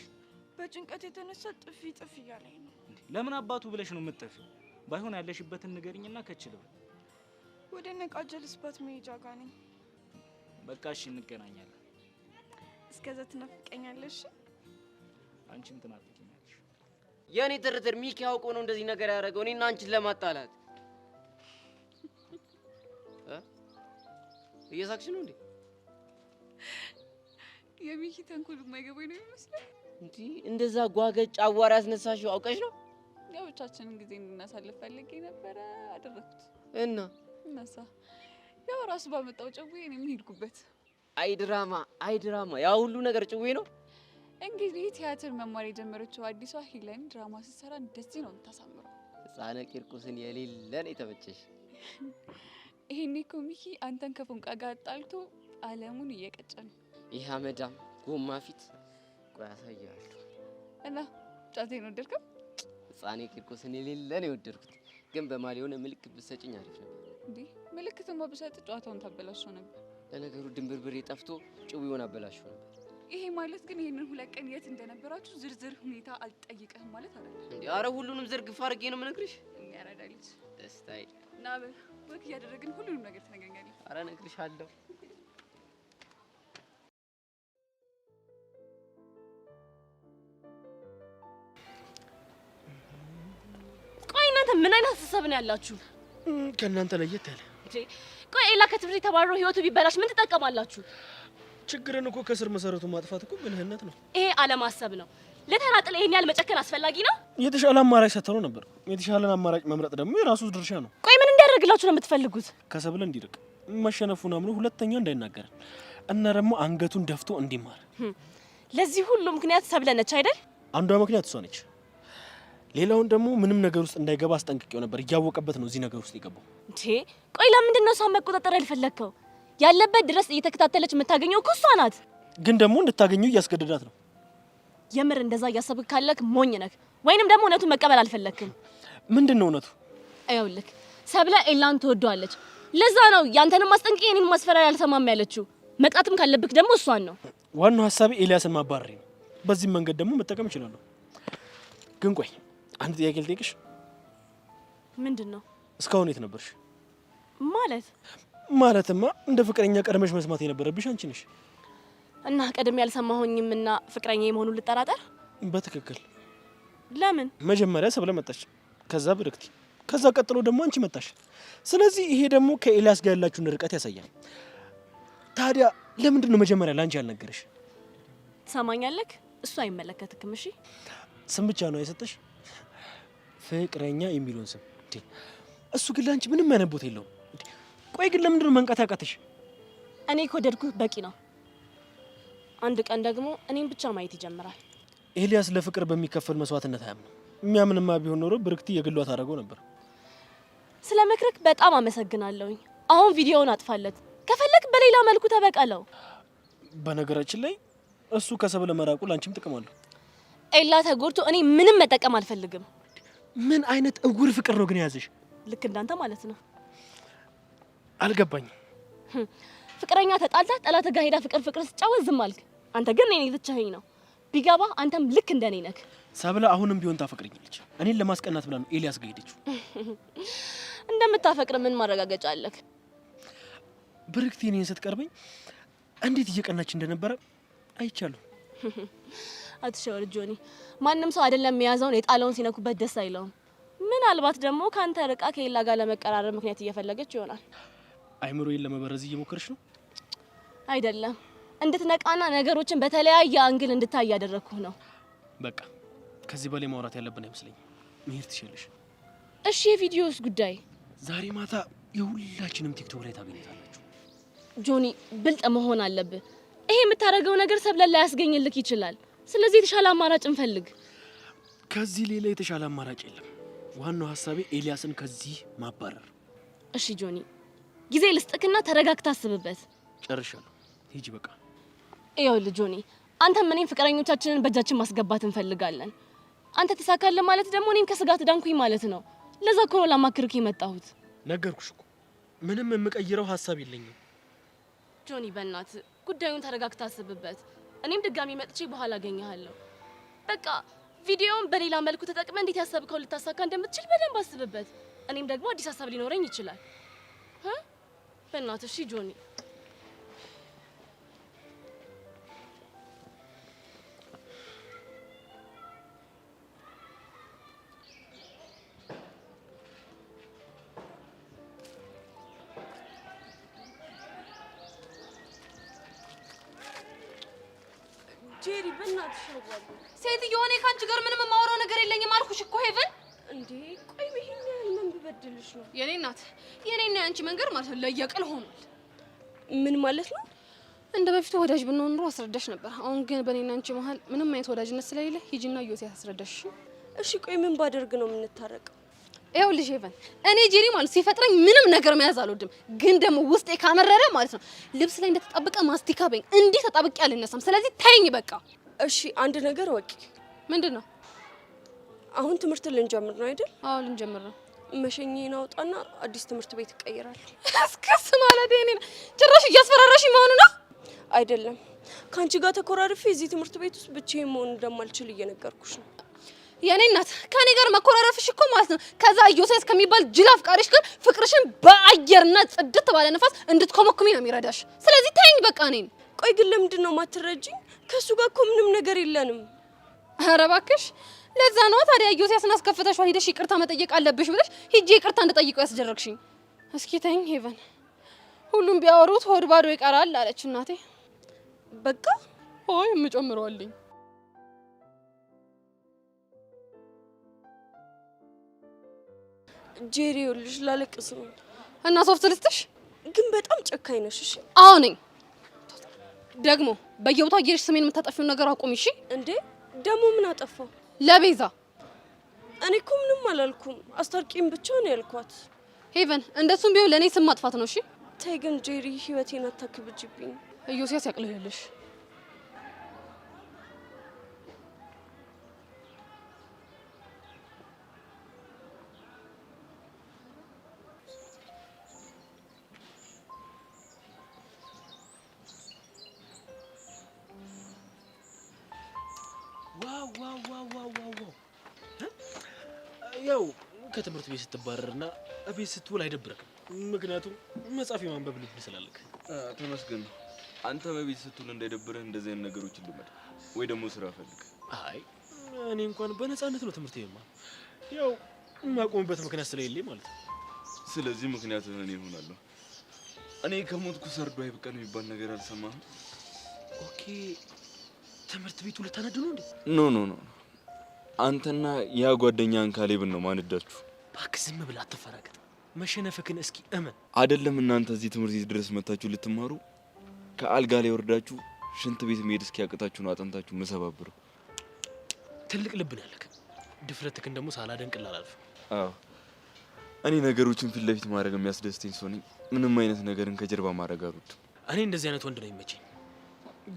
በጭንቀት የተነሳ ጥፊ እያለኝ ነው። ለምን አባቱ ብለሽ ነው የምትጠፊው? ባይሆን ያለሽበትን ንገሪኝና ከችለው ወደ ነቃጀል ስባት መሄጃ ጋር ነኝ። በቃ እሺ እንገናኛለን። እስከዛ ትናፍቀኛለሽ? አንቺም ትናፍቀኛለሽ። የኔ ትርትር ሚኪ አውቆ ነው እንደዚህ ነገር ያደረገው እኔና አንቺን ለማጣላት። እየሳቅሽ ነው እንዴ? የሚኪ ተንኮል የማይገባኝ ነው የሚመስለው። እንዴ እንደዛ ጓገጭ አዋራ ያስነሳሽው አውቀሽ ነው? ያው ብቻችንን ጊዜ እንድናሳልፍ ፈልጌ ነበረ አደረኩት። እነሳ ያው ራሱ ባመጣው ጭዌ እኔም ሄድኩበት። አይ ድራማ ያ ሁሉ ነገር ጭዌ ነው። እንግዲህ ቲያትር መማር የጀመረችው አዲሷ ሄለን ድራማ ስትሰራ እንደዚህ ነው የምታሳምረው። ህፃነ ቂርቆስን የሌለ ነው የተመቸሽ። ይሄኔ እኮ ሚኪ አንተን ከፎንቃ ጋር ጣልቶ አለሙን እየቀጨ ነው። ይህ አመዳም ጎማ ፊት ቆይ አሳያለሁ። እና ጫቴን ወደድከው? ህፃነ ቂርቆስን የሌለ ነው የወደድኩት፣ ግን በማል የሆነ ምልክት ብትሰጭኝ አሪፍ ነበር። እንዴ ምልክትማ ብሰጥ ጨዋታውን ታበላሽው ነበር። ለነገሩ ድንብርብሬ ጠፍቶ ጭዊውን አበላሽው ነበር። ይሄ ማለት ግን ይሄንን 2 ቀን የት እንደነበራችሁ ዝርዝር ሁኔታ አልጠይቀህም ማለት አይደለም። እንዴ አረ ሁሉንም ዝርግፍ አድርጌ ነው የምነግርሽ። የሚያረዳ ልጅ ደስታይ ና በል ወክ እያደረግን ሁሉንም ነገር ትነግረኛለህ። አረ እነግርሻለሁ። ቆይ እናንተ ምን አይነት ሀሳብ ነው ያላችሁ? ከእናንተ ለየት ያለ። ቆይ ኤላ ከትምህርት ተባረሮ ህይወቱ ቢበላሽ ምን ትጠቀማላችሁ? ችግርን እኮ ከስር መሰረቱ ማጥፋት እኮ ብልህነት ነው። ይሄ አለማሰብ ነው። ለተናጥል ይሄን ያህል መጨከን አስፈላጊ ነው? የተሻለ አማራጭ ሰጥተው ነበር። የተሻለን አማራጭ መምረጥ ደግሞ የራሱ ድርሻ ነው። ቆይ ምን እንዲያደርግላችሁ ነው የምትፈልጉት? ከሰብለ እንዲርቅ፣ መሸነፉን አምኖ ሁለተኛ እንዳይናገር እና ደግሞ አንገቱን ደፍቶ እንዲማር። ለዚህ ሁሉ ምክንያት ሰብለ ነች አይደል? አንዷ ምክንያት እሷ ነች። ሌላውን ደግሞ ምንም ነገር ውስጥ እንዳይገባ አስጠንቅቄው ነበር። እያወቀበት ነው እዚህ ነገር ውስጥ የገባው። ቆይ ለምንድን ነው እሷን መቆጣጠር ያልፈለግከው? ያለበት ድረስ እየተከታተለች የምታገኘው እኮ እሷ ናት። ግን ደግሞ እንድታገኘው እያስገደዳት ነው። የምር እንደዛ እያሰብክ ካለክ ሞኝ ነህ፣ ወይንም ደግሞ እውነቱን መቀበል አልፈለክም። ምንድነው እውነቱ? አይውልክ ሰብለ ኤላን ትወደዋለች። ለዛ ነው ያንተንም ማስጠንቀቅ የኔን ማስፈራሪያ አልሰማም ያለችው። መቅጣትም ካለብክ ደግሞ እሷን ነው። ዋናው ሐሳቤ ኤልያስን ማባረር ነው። በዚህ መንገድ ደግሞ መጠቀም ይችላል። ግን ቆይ አንድ ጥያቄ ልጠይቅሽ። ምንድነው? እስካሁን የት ነበርሽ? ማለትማ እንደ ፍቅረኛ ቀድመሽ መስማት የነበረብሽ አንቺ ነሽ። እና ቀድሜ ያልሰማሁኝምና ፍቅረኛ የመሆኑን ልጠራጠር? በትክክል። ለምን? መጀመሪያ ሰብለ መጣች፣ ከዛ ብርክቲ፣ ከዛ ቀጥሎ ደግሞ አንቺ መጣሽ። ስለዚህ ይሄ ደግሞ ከኤልያስ ጋር ያላችሁን ርቀት ያሳያል። ታዲያ ለምንድን ነው መጀመሪያ ላንቺ ያልነገረሽ? ትሰማኛለህ? እሱ አይመለከትክም። እሺ ስም ብቻ ነው የሰጠሽ፣ ፍቅረኛ የሚለውን ስም። እሱ ግን ላንቺ ምንም አይነት ቦታ የለውም። ቆይ ግን ለምንድን ነው መንቃት ያቃተሽ? እኔ ከወደድኩት በቂ ነው። አንድ ቀን ደግሞ እኔም ብቻ ማየት ይጀምራል። ኤልያስ ለፍቅር በሚከፈል መስዋዕትነት አያምንም። የሚያምንማ ቢሆን ኖሮ ብርክቲ የግሏ ታደርገው ነበር። ስለ ምክርክ በጣም አመሰግናለሁኝ። አሁን ቪዲዮውን አጥፋለት፣ ከፈለክ በሌላ መልኩ ተበቀለው። በነገራችን ላይ እሱ ከሰብለ መራቁ ላንቺም ጥቅም አለው። ኤላ ተጎድቶ እኔ ምንም መጠቀም አልፈልግም። ምን አይነት እውር ፍቅር ነው ግን የያዘሽ? ልክ እንዳንተ ማለት ነው። አልገባኝም። ፍቅረኛ ተጣልታ ጠላት ጋር ሄዳ ፍቅር ስጫወት ዝም አልክ። አንተ ግን እኔ ብቻዬን ነው። ቢገባ አንተም ልክ እንደኔ ነህ። ሰብለ አሁንም ቢሆን ታፈቅረኛለች። እኔን ለማስቀናት ብላ ነው ኤልያስ ጋር ሄደችው። እንደምታፈቅር ምን ማረጋገጫ አለክ? ብርክቲ እኔን ስትቀርበኝ እንዴት እየቀናች እንደነበረ አይቻለሁ። አትሸወር ጆኒ። ማንም ሰው አይደለም የያዘውን የጣለውን ሲነኩበት ደስ አይለውም። ምናልባት ደግሞ ካንተ ርቃ ከኤላ ጋር ለመቀራረብ ምክንያት እየፈለገች ይሆናል። አይምሮዬን ለመበረዝ እየሞከርሽ ነው? አይደለም፣ እንድትነቃና ነገሮችን በተለያየ አንግል እንድታይ ያደረኩህ ነው። በቃ ከዚህ በላይ ማውራት ያለብን አይመስለኝም። መሄድ ትችላለሽ። እሺ፣ የቪዲዮስ ጉዳይ ዛሬ ማታ የሁላችንም ቲክቶክ ላይ ታገኙታላችሁ። ጆኒ፣ ብልጥ መሆን አለብህ። ይሄ የምታደርገው ነገር ሰብለን ላይ ያስገኝልክ ይችላል። ስለዚህ የተሻለ አማራጭ እንፈልግ። ከዚህ ሌላ የተሻለ አማራጭ የለም። ዋናው ሐሳቤ ኤልያስን ከዚህ ማባረር። እሺ ጆኒ፣ ጊዜ ልስጥክና ተረጋግታ አስብበት። ጨርሻለሁ። ሂጂ በቃ። ይኸውልህ ጆኒ፣ አንተም እኔም ፍቅረኞቻችንን በእጃችን ማስገባት እንፈልጋለን። አንተ ተሳካልህ ማለት ደግሞ እኔም ከስጋት ዳንኩኝ ማለት ነው። ለዛ እኮ ነው ላማክርክ የመጣሁት። ነገርኩሽ እኮ ምንም የምቀይረው ሐሳብ የለኝም። ጆኒ በእናትህ ጉዳዩን ተረጋግታ አስብበት። እኔም ድጋሚ መጥቼ በኋላ አገኘሃለሁ። በቃ ቪዲዮውን በሌላ መልኩ ተጠቅመ እንዴት ያሰብከው ልታሳካ እንደምትችል በደንብ አስብበት። እኔም ደግሞ አዲስ ሐሳብ ሊኖረኝ ይችላል። በእናትህ እሺ ጆኒ። ጄሪ በእናትሽ አዋል ሴትዮ፣ እኔ ካንቺ ጋር ምንም የማወራው ነገር የለኝም አልኩሽ እኮ ሄቨን። እንዴ ቆይ ይሄን ያህል ምን ብበድልሽ ነው? የኔ እናት፣ የኔና ያንቺ መንገድ ማለት ነው ለየቅል ሆኗል። ምን ማለት ነው? እንደ በፊቱ ወዳጅ ብንሆን ኑሮ አስረዳሽ ነበር። አሁን ግን በእኔና አንቺ መሀል ምንም አይነት ወዳጅነት ስለሌለ ሂጂና ዮሴ አስረዳሽ። እሺ ቆይ ምን ባደርግ ነው የምንታረቀው? ይኸውልሽ ሄቨን፣ እኔ ጄሪ ማለት ሲፈጥረኝ ምንም ነገር መያዝ አልወድም። ግን ደግሞ ውስጤ ካመረረ ማለት ነው ልብስ ላይ እንደተጣበቀ ማስቲካ በኝ እንዲህ ተጣብቄ አልነሳም። ስለዚህ ተይኝ በቃ። እሺ አንድ ነገር ወቂ። ምንድን ነው? አሁን ትምህርት ልንጀምር ነው አይደል? አዎ ልንጀምር ነው። መሸኘን አውጣና አዲስ ትምህርት ቤት እቀይራለሁ። እስከስ ማለት እኔ ጭራሽ እያስፈራራሽ መሆኑ ነው? አይደለም፣ ካንቺ ጋር ተኮራርፌ እዚህ ትምህርት ቤት ውስጥ ብቻዬን መሆን እንደማልችል እየነገርኩሽ ነው። የኔ እናት፣ ከኔ ጋር መኮራረፍሽ እኮ ማለት ነው ከዛ ዮሴስ ከሚባል ጅል አፍቃሪሽ ጋር ፍቅርሽን በአየርና ጽድት ባለ ነፋስ እንድትኮመኩሚ ነው የሚረዳሽ። ስለዚህ ተይኝ በቃ። እኔን ቆይ ግን ለምንድን ነው ማትረጂኝ? ከሱ ጋር እኮ ምንም ነገር የለንም። ኧረ እባክሽ፣ ለዛ ነው ታዲያ ዮሴስን አስከፍተሽዋል ሄደሽ ይቅርታ መጠየቅ አለብሽ ብለሽ ሂጂ ይቅርታ እንድጠይቀው ያስደረግሽኝ። እስኪ ተይኝ ሄቨን፣ ሁሉም ቢያወሩት ሆድ ባዶ ይቀራል አለች እናቴ። በቃ ሆይ የምጨምረዋልኝ። ጄሪ ይኸውልሽ ላለቅስ ነው እና ሶፍት ልስጥሽ? ግን በጣም ጨካኝ ነሽ። እሺ አዎ ነኝ። ደግሞ በየቦታው እየሄድሽ ስሜን የምታጠፊውን ነገር አቁሚ እሺ። እንዴ ደግሞ ምን አጠፋው? ለቤዛ እኔ እኮ ምንም አላልኩም። አስታርቂም ብቻ ነው ያልኳት። ሄቨን እንደሱም ቢሆን ለኔ ስም ማጥፋት ነው እሺ። ተይ ግን ጄሪ ህይወቴን አታክብጂብኝ። ዮሴስ ያቅልልሽ። ዋው ያው ከትምህርት ቤት ስትባረርና ቤት ስትውል አይደብርም። ምክንያቱም መጽሐፍ የማንበብ ልብ ስላለክ። ተመስገን ነው። አንተ በቤት ስትውል እንዳይደብርህ እንደዚህ አይነት ነገሮችን ልመድ ወይ ደግሞ ስራ ፈልግ። አይ እኔ እንኳን በነፃነት ነው ትምህርት የማር ያው የማቆምበት ምክንያት ስለሌለኝ ማለት ነው። ስለዚህ ምክንያት እኔ እሆናለሁ። እኔ ከሞትኩ ሰርዶ አይብቀል የሚባል ነገር አልሰማህም? ኦኬ ትምህርት ቤቱ ልታነዱ ነው እንዴ? ኖ አንተና ያ ጓደኛን ካሌብን ነው ማንዳችሁ። እባክህ ዝም ብለህ አትፈራገጥ። መሸነፍክን እስኪ እመን። አይደለም እናንተ እዚህ ትምህርት ቤት ድረስ መታችሁ ልትማሩ ከአልጋ ላይ ወርዳችሁ ሽንት ቤት መሄድ እስኪያቅታችሁ ነው አጥንታችሁ መሰባብረው። ትልቅ ልብ ነው ያለክ። ድፍረትክን ደግሞ ሳላደንቅልህ አላልፍም። አዎ እኔ ነገሮችን ፊት ለፊት ማድረግ የሚያስደስተኝ ሰው ነኝ። ምንም አይነት ነገርን ከጀርባ ማድረግ አልወድም። እኔ እንደዚህ አይነት ወንድ ነው የሚመቸኝ።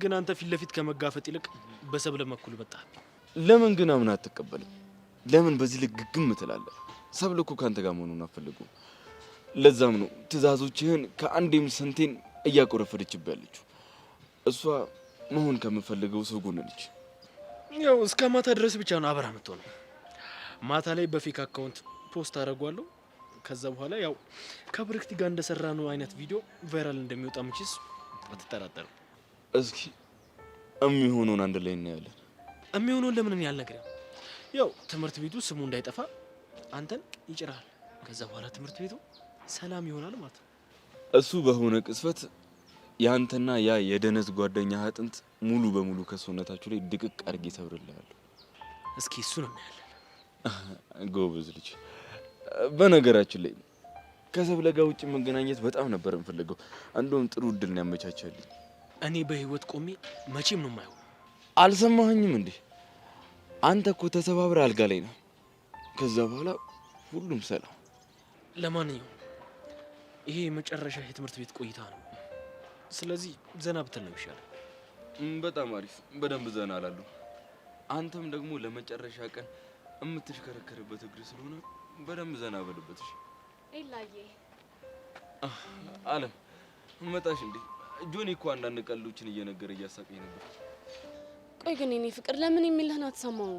ግን አንተ ፊት ለፊት ከመጋፈጥ ይልቅ በሰብለ በኩል መጣህብኝ። ለምን ግን አምና አትቀበልም? ለምን በዚህ ልክ ግግም ትላለህ? ሰብለ እኮ ካንተ ጋር መሆኑን አትፈልጉም። ለዛም ነው ትዕዛዞችህን ከአንዴም ስንቴን እያቆረፈደችብህ ያለችው። እሷ መሆን ከምፈልገው ሰው ጎን ነች። ያው እስከ ማታ ድረስ ብቻ ነው አብራ የምትሆነው። ማታ ላይ በፌክ አካውንት ፖስት አደርጓለሁ። ከዛ በኋላ ያው ከብርክቲ ጋር እንደሰራ ነው አይነት ቪዲዮ ቫይራል እንደሚወጣ ምችስ አትጠራጠርም። እስኪ የሚሆነውን አንድ ላይ እናያለን። የሚሆነውን ለምን እኔ አልነግርህም? ያው ትምህርት ቤቱ ስሙ እንዳይጠፋ አንተን ይጭራል። ከዛ በኋላ ትምህርት ቤቱ ሰላም ይሆናል ማለት ነው። እሱ በሆነ ቅስፈት ያንተና ያ የደነዝ ጓደኛ አጥንት ሙሉ በሙሉ ከሰውነታችሁ ላይ ድቅቅ አድርጌ ሰብርልሃለሁ። እስኪ እሱ ነው እናያለን። ጎበዝ ልጅ። በነገራችን ላይ ከሰብለ ጋር ውጭ መገናኘት በጣም ነበር የምፈልገው። እንደውም ጥሩ እድል ነው ያመቻቸልኝ። እኔ በህይወት ቆሜ መቼም ነው የማየው። አልሰማኸኝም እንዴ? አንተ እኮ ተሰባብረ አልጋ ላይ ነህ። ከዛ በኋላ ሁሉም ሰላም። ለማንኛውም ይሄ የመጨረሻ የትምህርት ቤት ቆይታ ነው። ስለዚህ ዘና ብትል ነው ይሻላል። በጣም አሪፍ። በደንብ ዘና አላለሁ። አንተም ደግሞ ለመጨረሻ ቀን የምትሽከረከርበት እግር ስለሆነ በደንብ ዘና በልበት። እሺ ኤላዬ። አለም መጣሽ እንዴ? ጆኒ እኮ አንዳንድ ቀልዶችን እየነገረ እያሳቀኝ ነበር። ቆይ ግን የኔ ፍቅር ለምን የሚልህን አትሰማው?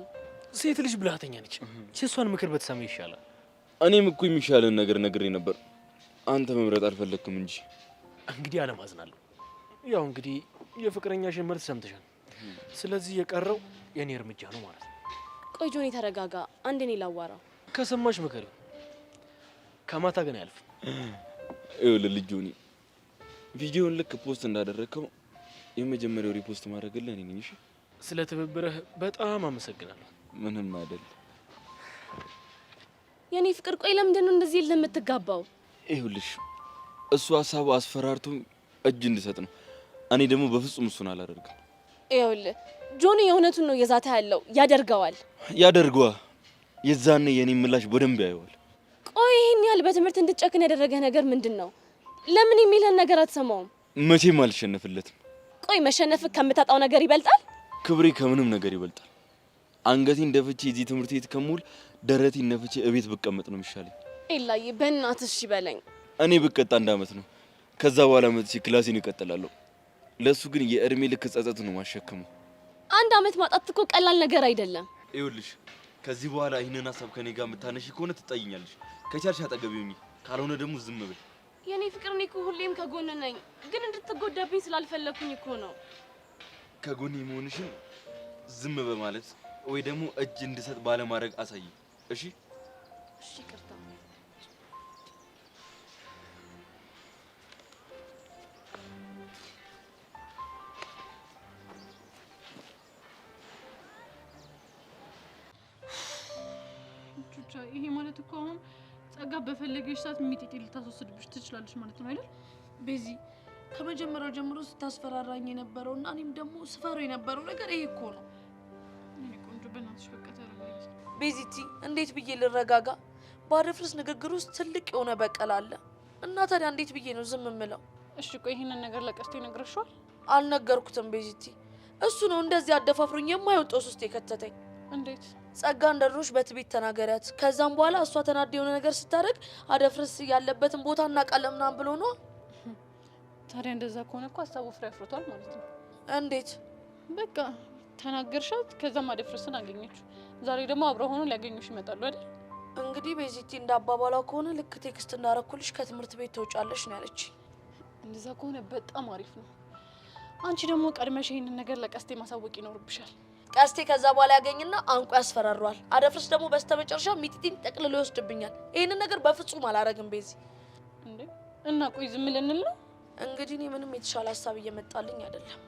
ሴት ልጅ ብልሃተኛ ነች። የእሷን ምክር በተሰማ ይሻላል። እኔም እኮ የሚሻለን ነገር ነግሬ ነበር። አንተ መምረጥ አልፈለክም እንጂ። እንግዲህ አለማዝናለሁ። ያው እንግዲህ የፍቅረኛሽን መልስ ሰምተሻል። ስለዚህ የቀረው የኔ እርምጃ ነው ማለት ነው። ቆይ ጆኒ ተረጋጋ። አንድ እኔ ላዋራው። ከሰማሽ ምከሪ። ከማታ ግን አያልፍም። ይኸውልህ ልጅ ጆኒ፣ ቪዲዮውን ልክ ፖስት እንዳደረግከው የመጀመሪያው ሪፖስት ማድረግልህ እኔ ነኝ። እሺ? ስለ ትብብርህ በጣም አመሰግናለሁ። ምንም አይደል የኔ ፍቅር። ቆይ ለምንድን ነው እንደዚህ የምትጋባው? ይኸውልሽ እሱ ሀሳቡ አስፈራርቶ እጅ እንድሰጥ ነው። እኔ ደግሞ በፍጹም እሱን አላደርግም። ይኸውልህ ጆኒ የእውነቱን ነው የዛተ ያለው። ያደርገዋ የዛኔ የኔ ምላሽ በደንብ ያየዋል። ቆይ ይሄን ያህል በትምህርት እንድትጨክን ያደረገ ነገር ምንድን ነው? ለምን የሚልህን ነገር አትሰማውም? መቼም አልሸነፍለትም። ቆይ መሸነፍ ከምታጣው ነገር ይበልጣል? ክብሬ ከምንም ነገር ይበልጣል። አንገቴን ደፍቼ እዚህ ትምህርት ቤት ከሙል ደረቴን ነፍቼ እቤት ብቀመጥ ነው የሚሻለኝ። ኤላዬ በእናትህ እሺ በለኝ። እኔ ብቀጣ 1 አመት ነው። ከዛ በኋላ መጥቼ ክላሴን እቀጥላለሁ። ለሱ ግን የእድሜ ልክ ጸጸት ነው ማሸከመው። 1 አመት ማጣት እኮ ቀላል ነገር አይደለም። ይኸውልሽ ከዚህ በኋላ ይህንን ሀሳብ ከኔ ጋር የምታነሺ ከሆነ ትጠይኛለሽ። ከቻልሽ አጠገቤ ሁኚ፣ ካልሆነ ደግሞ ዝም በይ። የኔ ፍቅር እኔ እኮ ሁሌም ከጎን ነኝ፣ ግን እንድትጎዳብኝ ስላልፈለኩኝ እኮ ነው። ከጎኔ መሆንሽን ዝም በማለት ወይ ደግሞ እጅ እንድሰጥ ባለማድረግ አሳይ። እሺ? እሺ ይቅርታ። ይሄ ማለት እኮ አሁን ጸጋ በፈለገሽ ሰዓት ሚጢጢ ልታስወስድብሽ ትችላለች ማለት ነው አይደል? ቤዚ ከመጀመሪያው ጀምሮ ስታስፈራራኝ የነበረውና እኔም ደግሞ ስፈራው የነበረው ነገር ይሄ እኮ ነው። እኔ ቆንጆ በእናትሽ በቃ ተረጋጊ። ቤዚቲ እንዴት ብዬ ልረጋጋ? ባደፍርስ ንግግር ውስጥ ትልቅ የሆነ በቀል አለ እና ታዲያ እንዴት ብዬ ነው ዝም የምለው? እሺ ቆይ ይሄንን ነገር ለቀስቶ ይነግርሻል? አልነገርኩትም ቤዚቲ። እሱ ነው እንደዚህ አደፋፍሩኝ የማይወጣው ውስጥ የከተተኝ። እንዴት? ጸጋ እንደሮሽ በትቤት ተናገሪያት። ከዛም በኋላ እሷ ተናደ የሆነ ነገር ስታደርግ አደፍርስ ያለበትን ቦታ እናውቃለን ምናምን ብሎ ነው። ታዲያ እንደዛ ከሆነ እኮ ሀሳቡ ፍሬ አፍርቷል ማለት ነው። እንዴት? በቃ ተናገርሻት። ከዛ ማደፍረስን አገኘችው። ዛሬ ደግሞ አብረው ሆኖ ሊያገኙሽ ይመጣሉ አይደል? እንግዲህ ቤዚቲ እንዳባባሏ ከሆነ ልክ ቴክስት እንዳረኩልሽ ከትምህርት ቤት ትወጫለሽ ነው ያለች። እንደዛ ከሆነ በጣም አሪፍ ነው። አንቺ ደግሞ ቀድመሽ ይሄንን ነገር ለቀስቴ ማሳወቅ ይኖርብሻል። ቀስቴ ከዛ በኋላ ያገኝና አንቆ ያስፈራሯል። አደፍርስ ደግሞ በስተመጨረሻ ሚጢጢን ጠቅልሎ ይወስድብኛል። ይሄንን ነገር በፍጹም አላረግም ቤዚ። እንዴ እና ቆይ ዝም ልንል ነው? እንግዲህ እኔ ምንም የተሻለ ሀሳብ እየመጣልኝ አይደለም።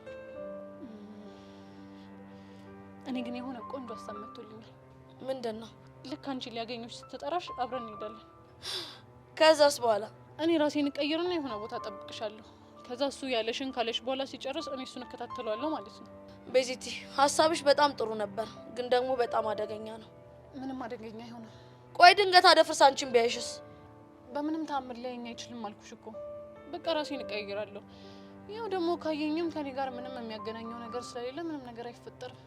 እኔ ግን የሆነ ቆንጆ ሀሳብ መጥቶልኛል። ምንድን ነው? ልክ አንቺ ሊያገኙሽ ስትጠራሽ አብረን እንሄዳለን። ከዛስ በኋላ እኔ ራሴን እቀይርና የሆነ ቦታ እጠብቅሻለሁ። ከዛ እሱ ያለሽን ካለሽ በኋላ ሲጨርስ እኔ እሱን እከታተለዋለሁ ማለት ነው። ቤዚቲ ሀሳብሽ በጣም ጥሩ ነበር፣ ግን ደግሞ በጣም አደገኛ ነው። ምንም አደገኛ አይሆንም። ቆይ ድንገት አደፍርስ አንቺን ቢያይሽስ? በምንም ተአምር ሊያየኝ አይችልም አልኩሽ እኮ። በቃ ራሴን እቀይራለሁ። ያው ደግሞ ካየኝም ከኔ ጋር ምንም የሚያገናኘው ነገር ስለሌለ ምንም ነገር አይፈጠርም።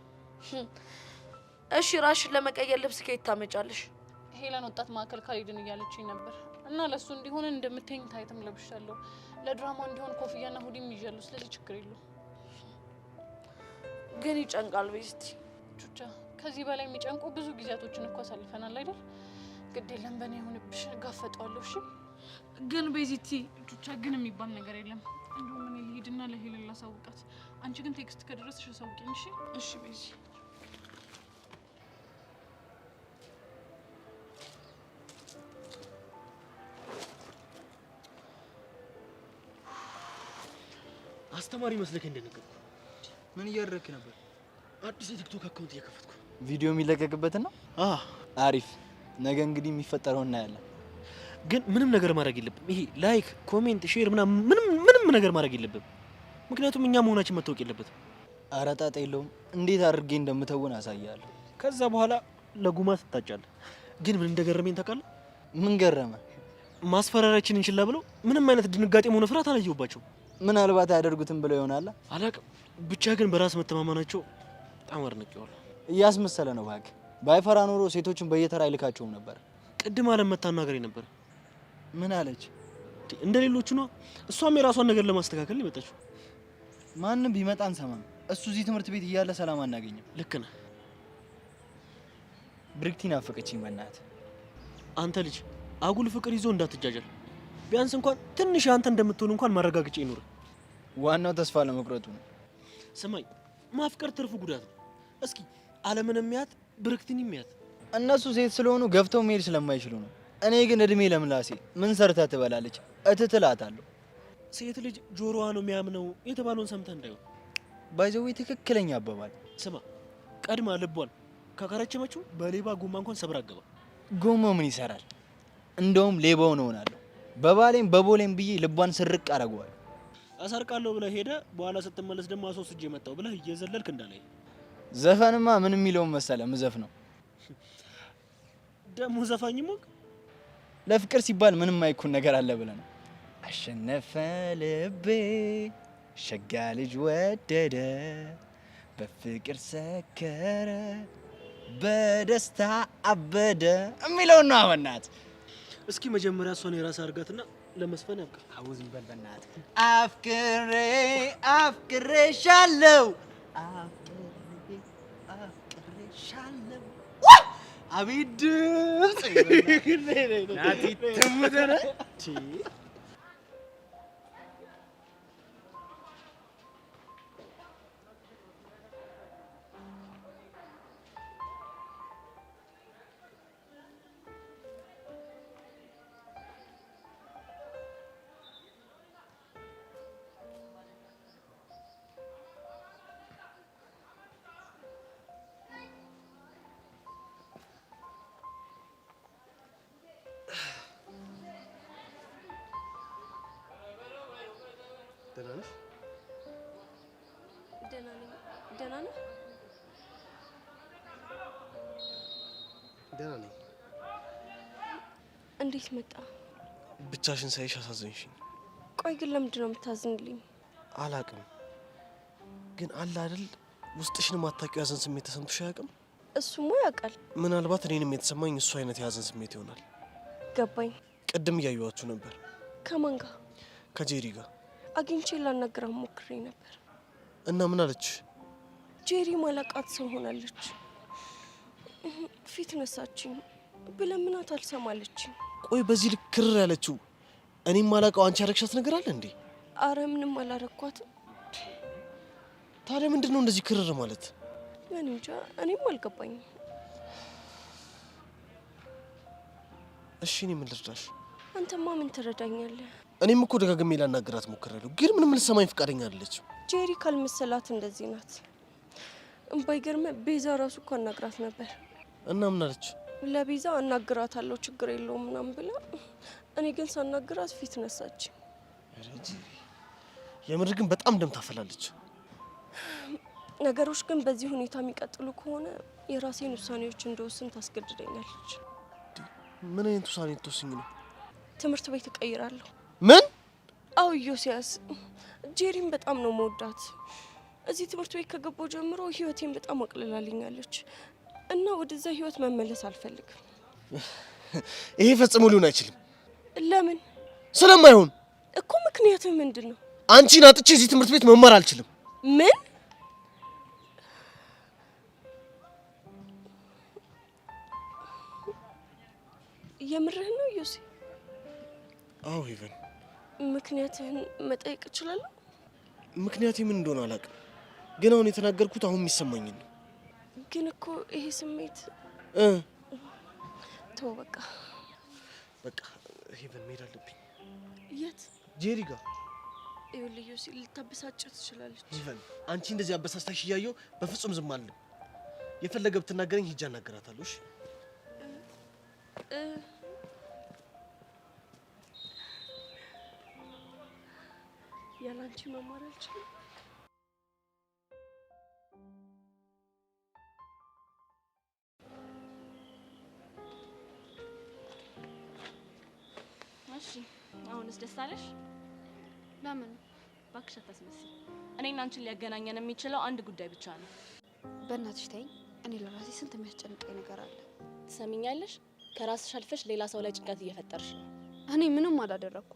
እሺ ራስሽን ለመቀየር ልብስ ከየት ታመጫለሽ? ሄለን ወጣት ማዕከል ካልሄድን እያለችኝ ነበር እና ለሱ እንዲሆን እንደምትይኝ ታይትም ለብሻለሁ። ለድራማ እንዲሆን ኮፍያና ሁዲም ይዣለሁ። ስለዚህ ችግር የለውም። ግን ይጨንቃል ቤዚቲ። ቹቻ ከዚህ በላይ የሚጨንቁ ብዙ ጊዜያቶችን እኮ አሳልፈናል አይደል? ግድ የለም በእኔ ይሁንብሽ፣ እጋፈጠዋለሁ። እሺ ግን ቤዚቲ ቹቻ ግን የሚባል ነገር የለም። እንደውም እኔ ልሂድና ለሄለን ላሳውቃት። አንቺ ግን ቴክስት ከደረስሽ አሳውቂኝ። እሺ? እሺ ቤዚ። አስተማሪ መስለክ እንደነገርኩ። ምን እያደረክ ነበር? አዲስ የቲክቶክ አካውንት እየከፈትኩ። ቪዲዮ የሚለቀቅበት ነው? አሪፍ። ነገ እንግዲህ የሚፈጠረው እናያለን። ግን ምንም ነገር ማድረግ የለብም። ይሄ ላይክ፣ ኮሜንት፣ ሼር ምንም ነገር ማድረግ የለብም። ምክንያቱም እኛ መሆናችን መታወቅ የለበትም። ኧረ ጣጣ የለውም። እንዴት አድርጌ እንደምተውን አሳያለሁ። ከዛ በኋላ ለጉማ ትታጫለህ። ግን ምን እንደገረመኝ ታውቃለህ? ምን ገረመ? ማስፈራሪያችንን ችላ ብለው ምንም አይነት ድንጋጤም ሆነ ፍርሃት አላየሁባቸው። ምናልባት አያደርጉትም ብለው ይሆናል። አላውቅም። ብቻ ግን በራስ መተማመናቸው በጣም አድንቄዋለሁ። እያስመሰለ ነው እባክህ። ባይፈራ ኖሮ ሴቶችን በየተራ አይልካቸውም ነበር። ቅድም አለም መታናገሬ ነበር። ምን አለች? እንደ ሌሎቹ ነው። እሷም የራሷን ነገር ለማስተካከል ነው የመጣችው። ማንም ቢመጣ አንሰማም። እሱ እዚህ ትምህርት ቤት እያለ ሰላም አናገኝም። ልክ ነህ። ብርክቲ ናፈቀችኝ በእናትህ። አንተ ልጅ አጉል ፍቅር ይዞ እንዳትጃጃል። ቢያንስ እንኳን ትንሽ አንተ እንደምትሆን እንኳን ማረጋገጫ ይኖር። ዋናው ተስፋ ለመቁረጡ ነው። ስማኝ፣ ማፍቀር ትርፉ ጉዳት ነው። እስኪ አለምን የሚያት ብርክቲን የሚያት። እነሱ ሴት ስለሆኑ ገፍተው መሄድ ስለማይችሉ ነው። እኔ ግን እድሜ ለምላሴ ምን ሰርታ ትበላለች እትትላታለሁ። ሴት ልጅ ጆሮዋ ነው የሚያምነው የተባለውን ሰምተህ እንዳይሆን። ባይዘዌ ትክክለኛ አባባል። ስማ፣ ቀድማ ልቧን ከከረቸመችው በሌባ ጎማ እንኳን ሰብራ አገባ። ጎማው ምን ይሰራል? እንደውም ሌባው ነው ሆናለሁ። በባሌም በቦሌም ብዬ ልቧን ስርቅ አረጋዋለሁ። አሰርቃለሁ ብለህ ሄደ በኋላ ስትመለስ ደግሞ አስወስጄ መጣሁ ብለህ እየዘለልክ እንዳላይ። ዘፈንማ ምን የሚለውን መሰለ ምዘፍ ነው ደግሞ ዘፋኝ ሞቅ። ለፍቅር ሲባል ምንም አይኩን ነገር አለ ብለህ ነው። አሸነፈ ልቤ ሸጋ ልጅ ወደደ፣ በፍቅር ሰከረ፣ በደስታ አበደ የሚለው ነው። አወናት እስኪ መጀመሪያ እሷን የራስህ አድርጋትና ለመስፈን ያብቃ። አውዝ ይበል በእናትህ። አፍቅሬሻለሁ አፍቅሬሻለሁ። አቤት ድምፅ ናቲ ትሙተነ ደህና ነሽ? ደህና ነህ? ደህና ነኝ። እንዴት መጣ? ብቻሽን ሳይሽ አሳዘንሽኝ። ቆይ ግን ለምንድን ነው የምታዝንልኝ? አላቅም፣ ግን አለ አይደል ውስጥሽን ማታውቂው ያዘን ስሜት ተሰምቶሽ አያውቅም? እሱማ ያውቃል። ምናልባት እኔንም የተሰማኝ እሱ አይነት የያዘን ስሜት ይሆናል። ገባኝ። ቅድም እያየኋችሁ ነበር። ከማን ጋር? ከጄሪ ጋር አግኝቼ ላናግራት ሞክሬ ነበር። እና ምን አለች? ጄሪ ማላቃት ሰው ሆናለች። ፊት ነሳችኝ ብለምናት አልሰማለችኝ። ቆይ በዚህ ልክ ክርር ያለችው እኔም ማላውቀው አንቺ ያረግሻት ነገር አለ እንዴ? አረ ምንም አላረኳትም። ታዲያ ምንድነው እንደዚህ ክርር ማለት? እኔ እንጃ፣ እኔም አልገባኝም። እሺ እኔ ምን ልርዳሽ? አንተማ ምን ትረዳኛለህ? እኔም እኮ ደጋግሜ ላናገራት ሞክሬያለሁ፣ ግን ምንም ልትሰማኝ ፈቃደኛ አይደለችም። ጄሪ ካልመሰላት እንደዚህ ናት። ባይገርምህ ቤዛ ራሱ እኮ አናግራት ነበር። እና ምን አለች? ለቤዛ አናግራታለሁ ችግር የለውም ምናምን ብላ፣ እኔ ግን ሳናግራት ፊት ነሳች። የምር ግን በጣም ደም ታፈላለች። ነገሮች ግን በዚህ ሁኔታ የሚቀጥሉ ከሆነ የራሴን ውሳኔዎች እንደወስን ታስገድደኛለች። ምን አይነት ውሳኔ ትወስኝ ነው? ትምህርት ቤት እቀይራለሁ። ምን? አዎ ዮሲያስ፣ ጄሪን በጣም ነው መወዳት። እዚህ ትምህርት ቤት ከገባሁ ጀምሮ ህይወቴን በጣም አቅልላልኛለች እና ወደዛ ህይወት መመለስ አልፈልግም። ይሄ ፈጽሞ ሊሆን አይችልም። ለምን? ስለማይሆን እኮ። ምክንያትህ ምንድን ነው? አንቺን አጥቼ እዚህ ትምህርት ቤት መማር አልችልም። ምን? የምርህን ነው ዮሲ? አዎ ሄቨን። ምክንያትህን መጠየቅ እችላለሁ? ምክንያቴ ምን እንደሆነ አላውቅም፣ ግን አሁን የተናገርኩት አሁን የሚሰማኝ ነው። ግን እኮ ይሄ ስሜት ተው በቃ ሄቨን፣ መሄድ አለብኝ። የት? ጄሪ ጋር። ይኸውልህ ዮሲ፣ ልታበሳጭህ ትችላለች። ሄቨን፣ አንቺ እንደዚህ አበሳጭታሽ እያየሁ በፍጹም ዝም አልልም። የፈለገ ብትናገረኝ ሂጅ አናገራታለሁ። እሺ? ያላንቺ መማር አልችልም። እሺ አሁንስ ደስ አለሽ? ለምን? እባክሽ አታስመስይ። እኔና አንቺን ሊያገናኘን የሚችለው አንድ ጉዳይ ብቻ ነው። በእናትሽ ተይኝ። እኔ ለራሴ ስንት የሚያስጨንቀኝ ነገር አለ። ትሰሚኛለሽ? ከራስሽ አልፈሽ ሌላ ሰው ላይ ጭንቀት እየፈጠርሽ ነው። እኔ ምንም አላደረኩ።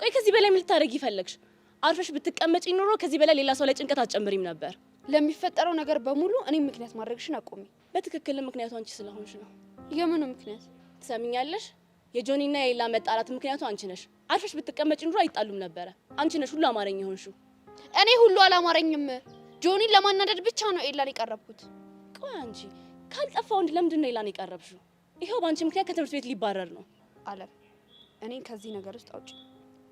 ቆይ ከዚህ በላይ ምን ልታደርጊ ፈለግሽ? አርፈሽ ብትቀመጪ ኑሮ ከዚህ በላይ ሌላ ሰው ላይ ጭንቀት አትጨምሪም ነበር። ለሚፈጠረው ነገር በሙሉ እኔ ምክንያት ማድረግሽን አቆሚ። በትክክል ምክንያቱ አንቺ ስለሆንሽ ነው። የምኑ ምክንያት? ትሰሚኛለሽ? የጆኒና የኤላ መጣላት ምክንያቱ አንቺ ነሽ። አርፈሽ ብትቀመጪ ኑሮ አይጣሉም ነበረ። አንቺ ነሽ ሁሉ አማረኝ የሆንሽው። እኔ ሁሉ አላማረኝም። ጆኒን ለማናደድ ብቻ ነው ኤላን የቀረብኩት። ቆይ አንቺ ካልጠፋ ወንድ ለምንድን ነው ኤላን የቀረብሽው? ይሄው በአንቺ ምክንያት ከትምህርት ቤት ሊባረር ነው። አለም፣ እኔን ከዚህ ነገር ውስጥ አውጪ።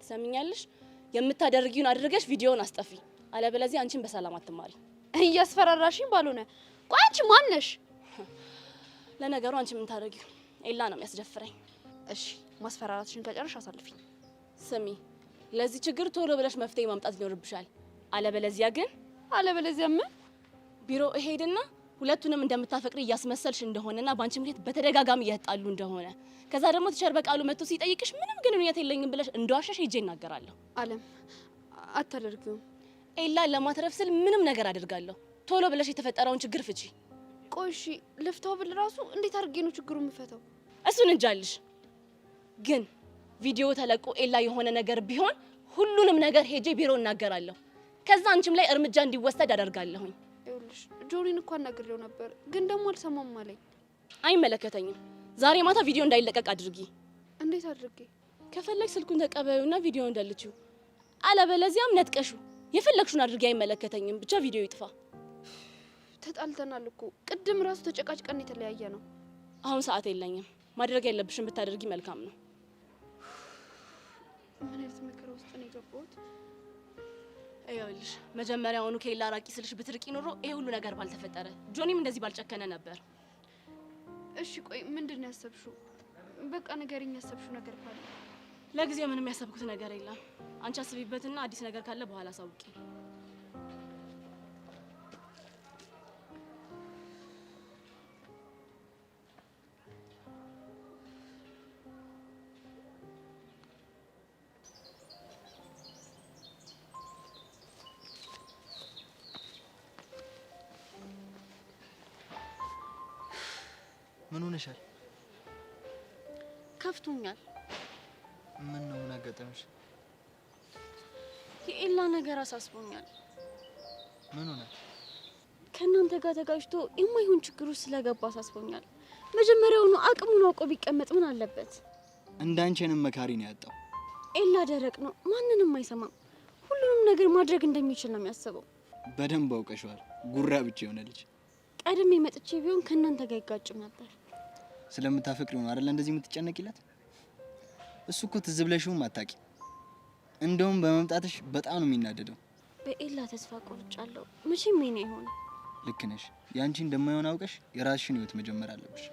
ትሰሚኛለሽ? የምታደርጊውን አድርገሽ ቪዲዮውን አስጠፊ፣ አለበለዚያ አንቺን በሰላም አትማሪ። እያስፈራራሽኝ ባልሆነ። ቆይ አንቺ ማን ነሽ? ለነገሩ አንቺ ምን ታደርጊው? ኤላ ነው የሚያስደፍረኝ። እሺ ማስፈራራትሽን ከጨረሽ አሳልፊ። ስሚ፣ ለዚህ ችግር ቶሎ ብለሽ መፍትሄ ማምጣት ይኖርብሻል። አለበለዚያ ግን ምን? ቢሮ እሄድና ሁለቱንም እንደምታፈቅሪ እያስመሰልሽ እንደሆነና በአንቺ ምክንያት በተደጋጋሚ እየተጣሉ እንደሆነ ከዛ ደግሞ ቲቸር በቃሉ መጥቶ ሲጠይቅሽ ምንም ግንኙነት የለኝም ብለሽ እንደዋሸሽ ሄጄ እናገራለሁ። አለም፣ አታደርጊውም። ኤላን ለማትረፍ ስል ምንም ነገር አደርጋለሁ። ቶሎ ብለሽ የተፈጠረውን ችግር ፍቺ። ቆይ እሺ፣ ልፍታው ብል ራሱ እንዴት አድርጌ ነው ችግሩን የምፈታው? እሱን እንጃልሽ። ግን ቪዲዮ ተለቆ ኤላ የሆነ ነገር ቢሆን ሁሉንም ነገር ሄጄ ቢሮ እናገራለሁ። ከዛ አንቺም ላይ እርምጃ እንዲወሰድ አደርጋለሁኝ። ይኸውልሽ ጆኒን እኮ አናግሬው ነበር፣ ግን ደግሞ አልሰማም አለኝ። አይመለከተኝም። ዛሬ ማታ ቪዲዮ እንዳይለቀቅ አድርጊ። እንዴት አድርጌ? ከፈለግሽ ስልኩን ተቀበዩና ቪዲዮ እንደልችው፣ አለበለዚያም ነጥቀሹ። የፈለግሽውን አድርጊ፣ አይመለከተኝም። ብቻ ቪዲዮ ይጥፋ። ተጣልተናል እኮ ቅድም ራሱ ተጨቃጭቀን የተለያየ ነው። አሁን ሰዓት የለኝም። ማድረግ ያለብሽን ብታደርጊ መልካም ነው። ምን አይነት መከራ ውስጥ ነው የገባሁት? ይኸውልሽ መጀመሪያውኑ ከኤላ ራቂ ስልሽ ብትርቂ ኖሮ ይሄ ሁሉ ነገር ባልተፈጠረ፣ ጆኒም እንደዚህ ባልጨከነ ነበር። እሺ ቆይ ምንድን ነው ያሰብሽው? በቃ ንገሪኝ፣ ያሰብሽው ነገር ካለ። ለጊዜው ምንም ያሰብኩት ነገር የለም። አንቺ አስቢበትና አዲስ ነገር ካለ በኋላ አሳውቂ። ምን ሆነሻል? ከፍቶኛል። ምን ነው? ምን አጋጠመሽ? የኤላ ነገር አሳስቦኛል። ምን ሆነ? ከአንተ ጋር ተጋጭቶ የማይሆን ችግር ውስጥ ስለገባ አሳስቦኛል። መጀመሪያውኑ አቅሙን አውቆ ቢቀመጥ ምን አለበት? እንዳንቺንም መካሪ ነው ያጣው። ኤላ ደረቅ ነው፣ ማንንም አይሰማም። ሁሉንም ነገር ማድረግ እንደሚችል ነው የሚያስበው። በደንብ አውቀሽዋል። ጉራ ብቻ የሆነ ልጅ። ቀድሜ መጥቼ ቢሆን ከእናንተ ጋር ይጋጭም ነበር። ስለምታፈቅሪው ነው አይደል እንደዚህ የምትጨነቂለት? እሱ እኮ ትዝ ብለሽውም አታውቂ። እንደውም በመምጣትሽ በጣም ነው የሚናደደው። በኤላ ተስፋ ቆርጫለሁ። መቼም የኔ አይሆንም። ልክ ነሽ። ያንቺ እንደማይሆን አውቀሽ የራስሽን ህይወት መጀመር አለብሽ።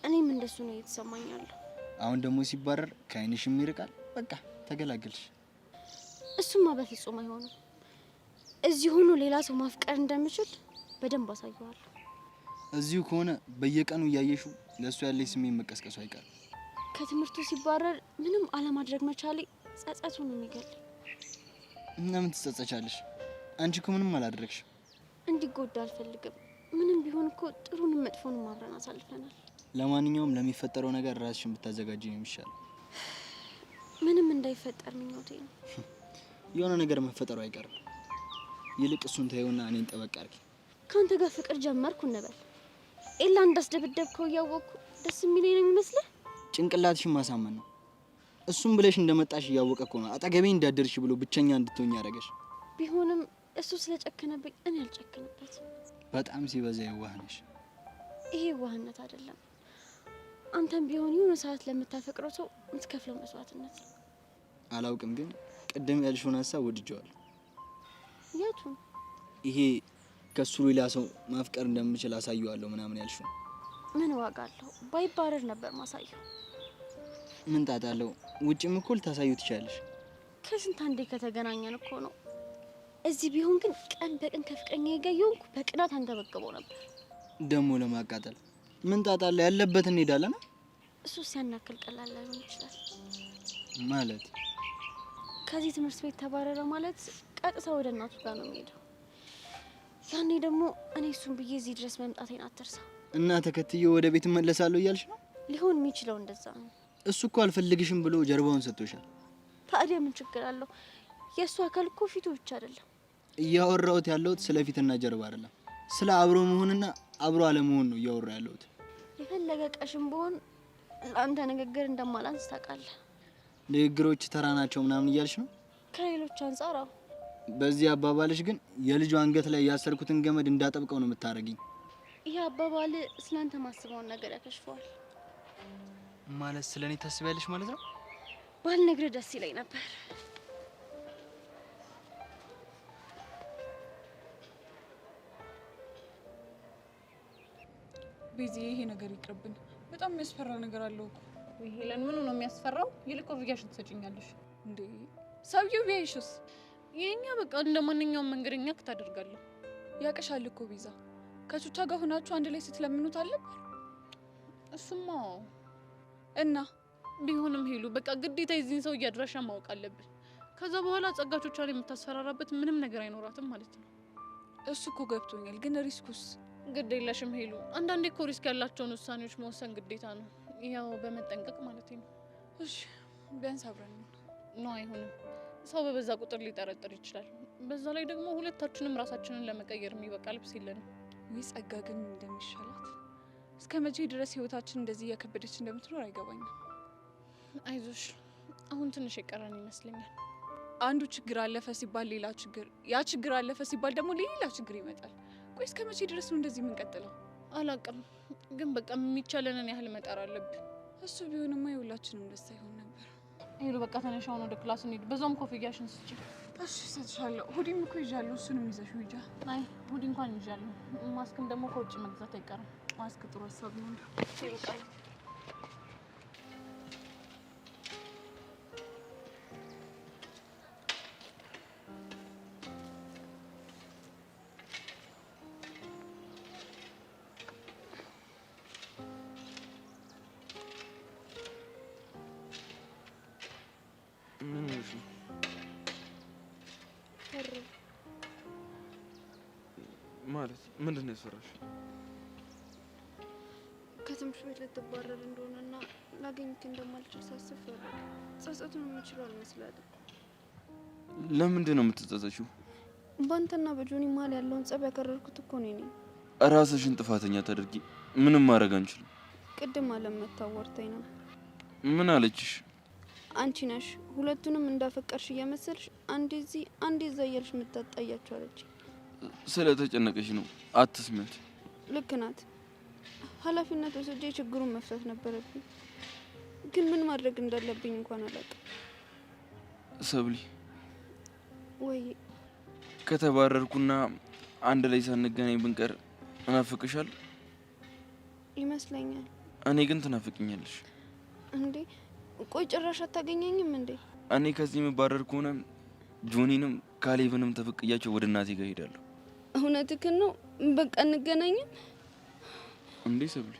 እኔም እንደሱ ነው እየተሰማኛለሁ። አሁን ደግሞ ሲባረር ከአይንሽም ይርቃል። በቃ ተገላገልሽ። እሱማ በፍጹም አይሆንም። እዚህ ሆኖ ሌላ ሰው ማፍቀር እንደምችል በደንብ አሳየዋለሁ። እዚሁ ከሆነ በየቀኑ እያየሽው ለእሱ ያለሽ ስሜት መቀስቀሱ አይቀርም። ከትምህርቱ ሲባረር ምንም አለማድረግ መቻሌ ጸጸቱ ነው የሚገልኝ። እና ምን ትጸጸቻለሽ? አንቺ እኮ ምንም አላደረግሽም። እንዲጎዳ አልፈልግም። ምንም ቢሆን እኮ ጥሩንም መጥፎንም አብረን አሳልፈናል። ለማንኛውም ለሚፈጠረው ነገር ራስሽን ብታዘጋጂ ነው የሚሻለው። ምንም እንዳይፈጠር ምኞቴ ነው። የሆነ ነገር መፈጠሩ አይቀርም። ይልቅ እሱን ተይውና እኔን ጠበቅ አድርጊ። ከአንተ ጋር ፍቅር ጀመርኩ እንበል። ኤላ እንዳስደብደብከው እያወቅኩ ደስ የሚለኝ ነው የሚመስልህ? ጭንቅላትሽን ማሳመን ነው። እሱም ብለሽ እንደመጣሽ እያወቀ እኮ ነው አጠገቤ እንዳደርሽ ብሎ ብቸኛ እንድትሆኝ ያደረገሽ። ቢሆንም እሱ ስለጨከነብኝ እኔ አልጨከንበትም። በጣም ሲበዛ የዋህ ነሽ። ይሄ ዋህነት አይደለም። አንተም ቢሆን የሆነ ሰዓት ለምታፈቅረው ሰው የምትከፍለው መስዋዕትነት ነው። አላውቅም፣ ግን ቅድም ያልሽውን ሀሳብ ወድጀዋለሁ። የቱን? ይሄ ከሱ ሌላ ሰው ማፍቀር እንደምችል አሳየዋለሁ ምናምን ያልሽው። ምን ዋጋ አለው? ባይባረር ነበር ማሳየው። ምን ጣጣ አለው? ውጭም እኮ ልታሳዩ ትችላለሽ። ከስንት አንዴ ከተገናኘን እኮ ነው። እዚህ ቢሆን ግን ቀን በቀን ከፍቅረኛዬ ጋር የሆንኩ በቅናት አንገበግበው ነበር። ደግሞ ለማቃጠል ምን ጣጣ አለ? ያለበት እንሄዳለን። እሱ ሲያናክል ቀላል ላይሆን ይችላል። ማለት ከዚህ ትምህርት ቤት ተባረረ ማለት ቀጥታ ወደ እናቱ ጋር ነው የሚሄደው። ያኔ ደግሞ እኔ እሱን ብዬ እዚህ ድረስ መምጣቴን አትርሳ። እና ተከትዬ ወደ ቤት እመለሳለሁ እያልሽ ነው? ሊሆን የሚችለው እንደዛ ነው። እሱ እኮ አልፈልግሽም ብሎ ጀርባውን ሰጥቶሻል። ታዲያ ምን ችግር አለው? የእሱ አካል እኮ ፊቱ ብቻ አይደለም። እያወራሁት ያለሁት ስለ ፊትና ጀርባ አይደለም፣ ስለ አብሮ መሆንና አብሮ አለመሆን ነው እያወራ ያለሁት። የፈለገ ቀሽም ብሆን ለአንተ ንግግር እንደማላንስ ታውቃለህ። ንግግሮች ተራ ናቸው ምናምን እያልሽ ነው? ከሌሎች አንጻር አዎ። በዚህ አባባልሽ ግን የልጁ አንገት ላይ ያሰርኩትን ገመድ እንዳጠብቀው ነው የምታረጊኝ። ይህ አባባል ስላንተ ማስበውን ነገር ያከሽፈዋል። ማለት ስለኔ ታስቢያለሽ ማለት ነው? ባልነግርህ ደስ ይለኝ ነበር። ቤዚ፣ ይሄ ነገር ይቅርብን። በጣም የሚያስፈራ ነገር አለው እኮ። ይሄ ለምን ነው የሚያስፈራው? ይልቅ ኮፍያሽን ትሰጪኛለሽ እንዴ? ሰውዬው ቢያይሽስ? የኛ በቃ እንደ ማንኛውም መንገደኛ ታደርጋለሁ። ያቀሻል እኮ ቤዛ። ከቹቻ ጋር ሆናችሁ አንድ ላይ ስትለምኑት አልነበር? እሱማ እና ቢሆንም ሄሉ በቃ ግዴታ የዚህን ሰው እያድራሻ ማወቅ አለብን። ከዛ በኋላ ጸጋቾቿን የምታስፈራራበት ምንም ነገር አይኖራትም ማለት ነው። እሱ እኮ ገብቶኛል፣ ግን ሪስኩስ? ግድ የለሽም ሄሉ። አንዳንዴ እኮ ሪስክ ያላቸውን ውሳኔዎች መወሰን ግዴታ ነው፣ ያው በመጠንቀቅ ማለት ነው። እሺ ቢያንስ አብረን ነው። አይሆንም፣ ሰው በበዛ ቁጥር ሊጠረጥር ይችላል። በዛ ላይ ደግሞ ሁለታችንም ራሳችንን ለመቀየር የሚበቃ ልብስ የለንም። ወይ ጸጋ ግን እንደሚሻላት እስከ መቼ ድረስ ህይወታችን እንደዚህ እያከበደች እንደምትኖር አይገባኝም። አይዞሽ፣ አሁን ትንሽ የቀረን ይመስለኛል። አንዱ ችግር አለፈ ሲባል ሌላ ችግር፣ ያ ችግር አለፈ ሲባል ደግሞ ሌላ ችግር ይመጣል። ቆይ እስከ መቼ ድረስ ነው እንደዚህ የምንቀጥለው? አላቅም፣ ግን በቃ የሚቻለንን ያህል መጣር አለብን። እሱ ቢሆንማ የሁላችንም ደስታ ይሆን ነበር። ሄሉ በቃ ተነሻውን ወደ ክላስ እንሂድ። በዛውም ኮፍያሽን ስጪ። እሺ እሰጥሻለሁ። ሁዲም እኮ ይዣለሁ፣ እሱንም ይዘሽው ሂጂ። አይ ሁዲ እንኳን ይዣለሁ። ማስክም ደግሞ ከውጭ መግዛት አይቀርም። ማስክ ጥሩ ሀሳብ ነው። ይሩቃል። ማለት ምንድን ነው የሰራሽ? ከትምህርት ቤት ልትባረር እንደሆነና ላገኝክ እንደማልችል ሳስብ ፈረደ። ጸጸቱን የምችለው አልመስላትም። ለምንድን ነው የምትጸጸችው? ባንተና በጆኒ መሀል ያለውን ጸብ ያከረርኩት እኮ እኔ ነኝ። ራስሽን ጥፋተኛ ታደርጊ። ምንም ማድረግ አንችልም። ቅድም አለመታወርተኝ ነው። ምን አለችሽ? አንቺ ነሽ ሁለቱንም እንዳፈቀርሽ እየመሰልሽ አንዴ እዚህ አንዴ እዛ እያልሽ የምታጣያቸው አለች። ስለተጨነቀሽ ነው። አትስሚያት። ልክ ናት። ኃላፊነት ወስጄ ችግሩን መፍታት ነበረብኝ፣ ግን ምን ማድረግ እንዳለብኝ እንኳን አላውቅም። ሰብሊ ወይ ከተባረርኩና አንድ ላይ ሳንገናኝ ብንቀር እናፍቅሻል ይመስለኛል። እኔ ግን ትናፍቅኛለሽ። እንዴ ቆይ ጭራሽ አታገኘኝም እንዴ? እኔ ከዚህ የምባረር ከሆነ ጆኒንም ካሌብንም ተፈቅያቸው ወደ እናቴ ጋር ሄዳለሁ። እውነትህን ነው? በቃ እንገናኝም እንዴ ሰብሊ?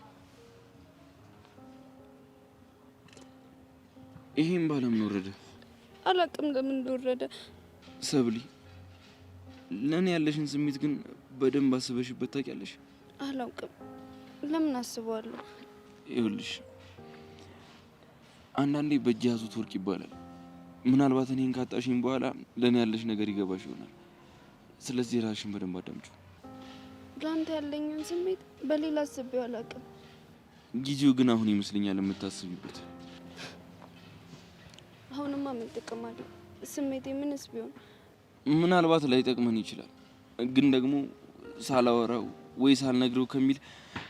ይሄን ባለም ወረደ። አላውቅም ለምን እንደወረደ ሰብሊ። ለኔ ያለሽን ስሜት ግን በደንብ አስበሽበት ታውቂያለሽ? አላውቅም። ለምን አስበዋለሁ? ይኸውልሽ አንዳንዴ በእጅ ያዙት ወርቅ ይባላል። ምናልባት እኔን ካጣሽኝ በኋላ ለኔ ያለሽ ነገር ይገባሽ ይሆናል። ስለዚህ ራስሽን በደንብ አዳምጪው። ለአንተ ያለኝን ስሜት በሌላ አስቤው አላውቅም። ጊዜው ግን አሁን ይመስለኛል የምታስቢበት። አሁንማ ምን ጥቅም አለው? ስሜቴ ምንስ ቢሆን ምናልባት ላይጠቅመን ይችላል፣ ግን ደግሞ ሳላወራው ወይ ሳልነግረው ከሚል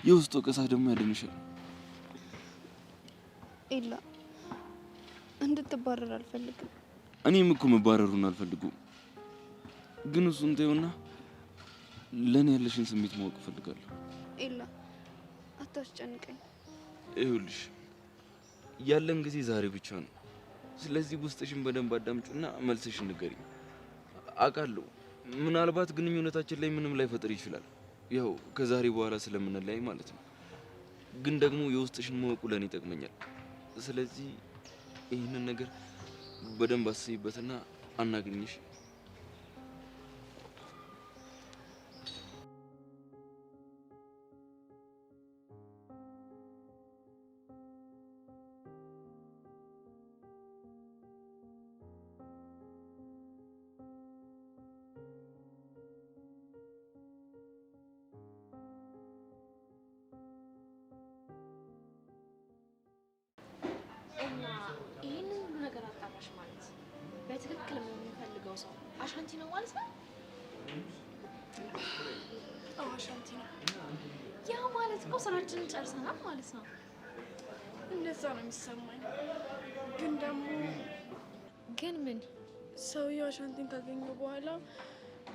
የውስጥ ወቀሳ ደግሞ ያድንሻል። ኢላ እንድትባረር አልፈልግም። እኔም እኮ መባረሩን አልፈልጉም፣ ግን እሱን ተይውና ለኔ ያለሽን ስሜት ማወቅ እፈልጋለሁ። ኢላ አታስጨንቀኝ። ይኸውልሽ ያለን ጊዜ ዛሬ ብቻ ነው። ስለዚህ ውስጥሽን በደንብ አዳምጪና መልስሽን ንገሪኝ። አውቃለሁ ምናልባት ግንኙነታችን ላይ ምንም ላይ ፈጥር ይችላል፣ ያው ከዛሬ በኋላ ስለምንለያይ ማለት ነው። ግን ደግሞ የውስጥሽን ማወቁ ለኔ ይጠቅመኛል። ስለዚህ ይህንን ነገር በደንብ አስቢበትና አናግኝሽ። በትክክል የምንፈልገው ሰው አሻንቲ ነው ማለት ነው? አዎ አሻንቲ ነው። ያ ማለት እኮ ስራችንን ጨርሰናል ማለት ነው። እንደዛ ነው የሚሰማኝ። ግን ምን ሰውየው አሻንቲን ካገኘው በኋላ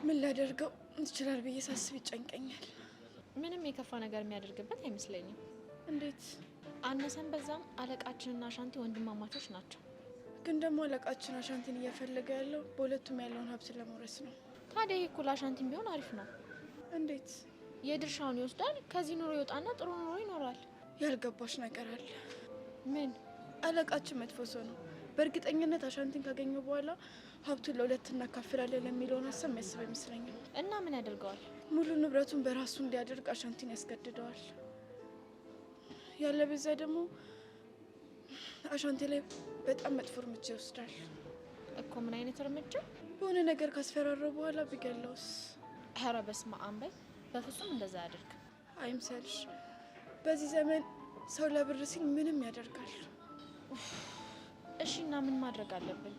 ምን ላደርገው ይችላል ብዬ ሳስብ ይጨንቀኛል። ምንም የከፋ ነገር የሚያደርግበት አይመስለኝም። እንዴት? አነሰን በዛም አለቃችንና አሻንቲ ወንድማማቾች ናቸው። ግን ደግሞ አለቃችን አሻንቲን እየፈለገ ያለው በሁለቱም ያለውን ሀብት ለመውረስ ነው። ታዲያ ይሄ እኮ ለአሻንቲን ቢሆን አሪፍ ነው። እንዴት? የድርሻውን ይወስዳል፣ ከዚህ ኑሮ ይወጣና ጥሩ ኑሮ ይኖራል። ያልገባሽ ነገር አለ። ምን? አለቃችን መጥፎ ሰው ነው። በእርግጠኝነት አሻንቲን ካገኘው በኋላ ሀብቱን ለሁለት እናካፍላለን የሚለውን ሀሳብ የሚያስብ አይመስለኝም። እና ምን ያደርገዋል? ሙሉ ንብረቱን በራሱ እንዲያደርግ አሻንቲን ያስገድደዋል። ያለበዛ ደግሞ አሻንቲ ላይ በጣም መጥፎ እርምጃ ይወስዳል እኮ። ምን አይነት እርምጃ? በሆነ ነገር ካስፈራረው በኋላ ቢገለውስ? ኧረ በስመ አብ በይ። በፍጹም እንደዛ ያደርግ አይምሰልሽ። በዚህ ዘመን ሰው ለብር ሲል ምንም ያደርጋል። እሺ እና ምን ማድረግ አለብን?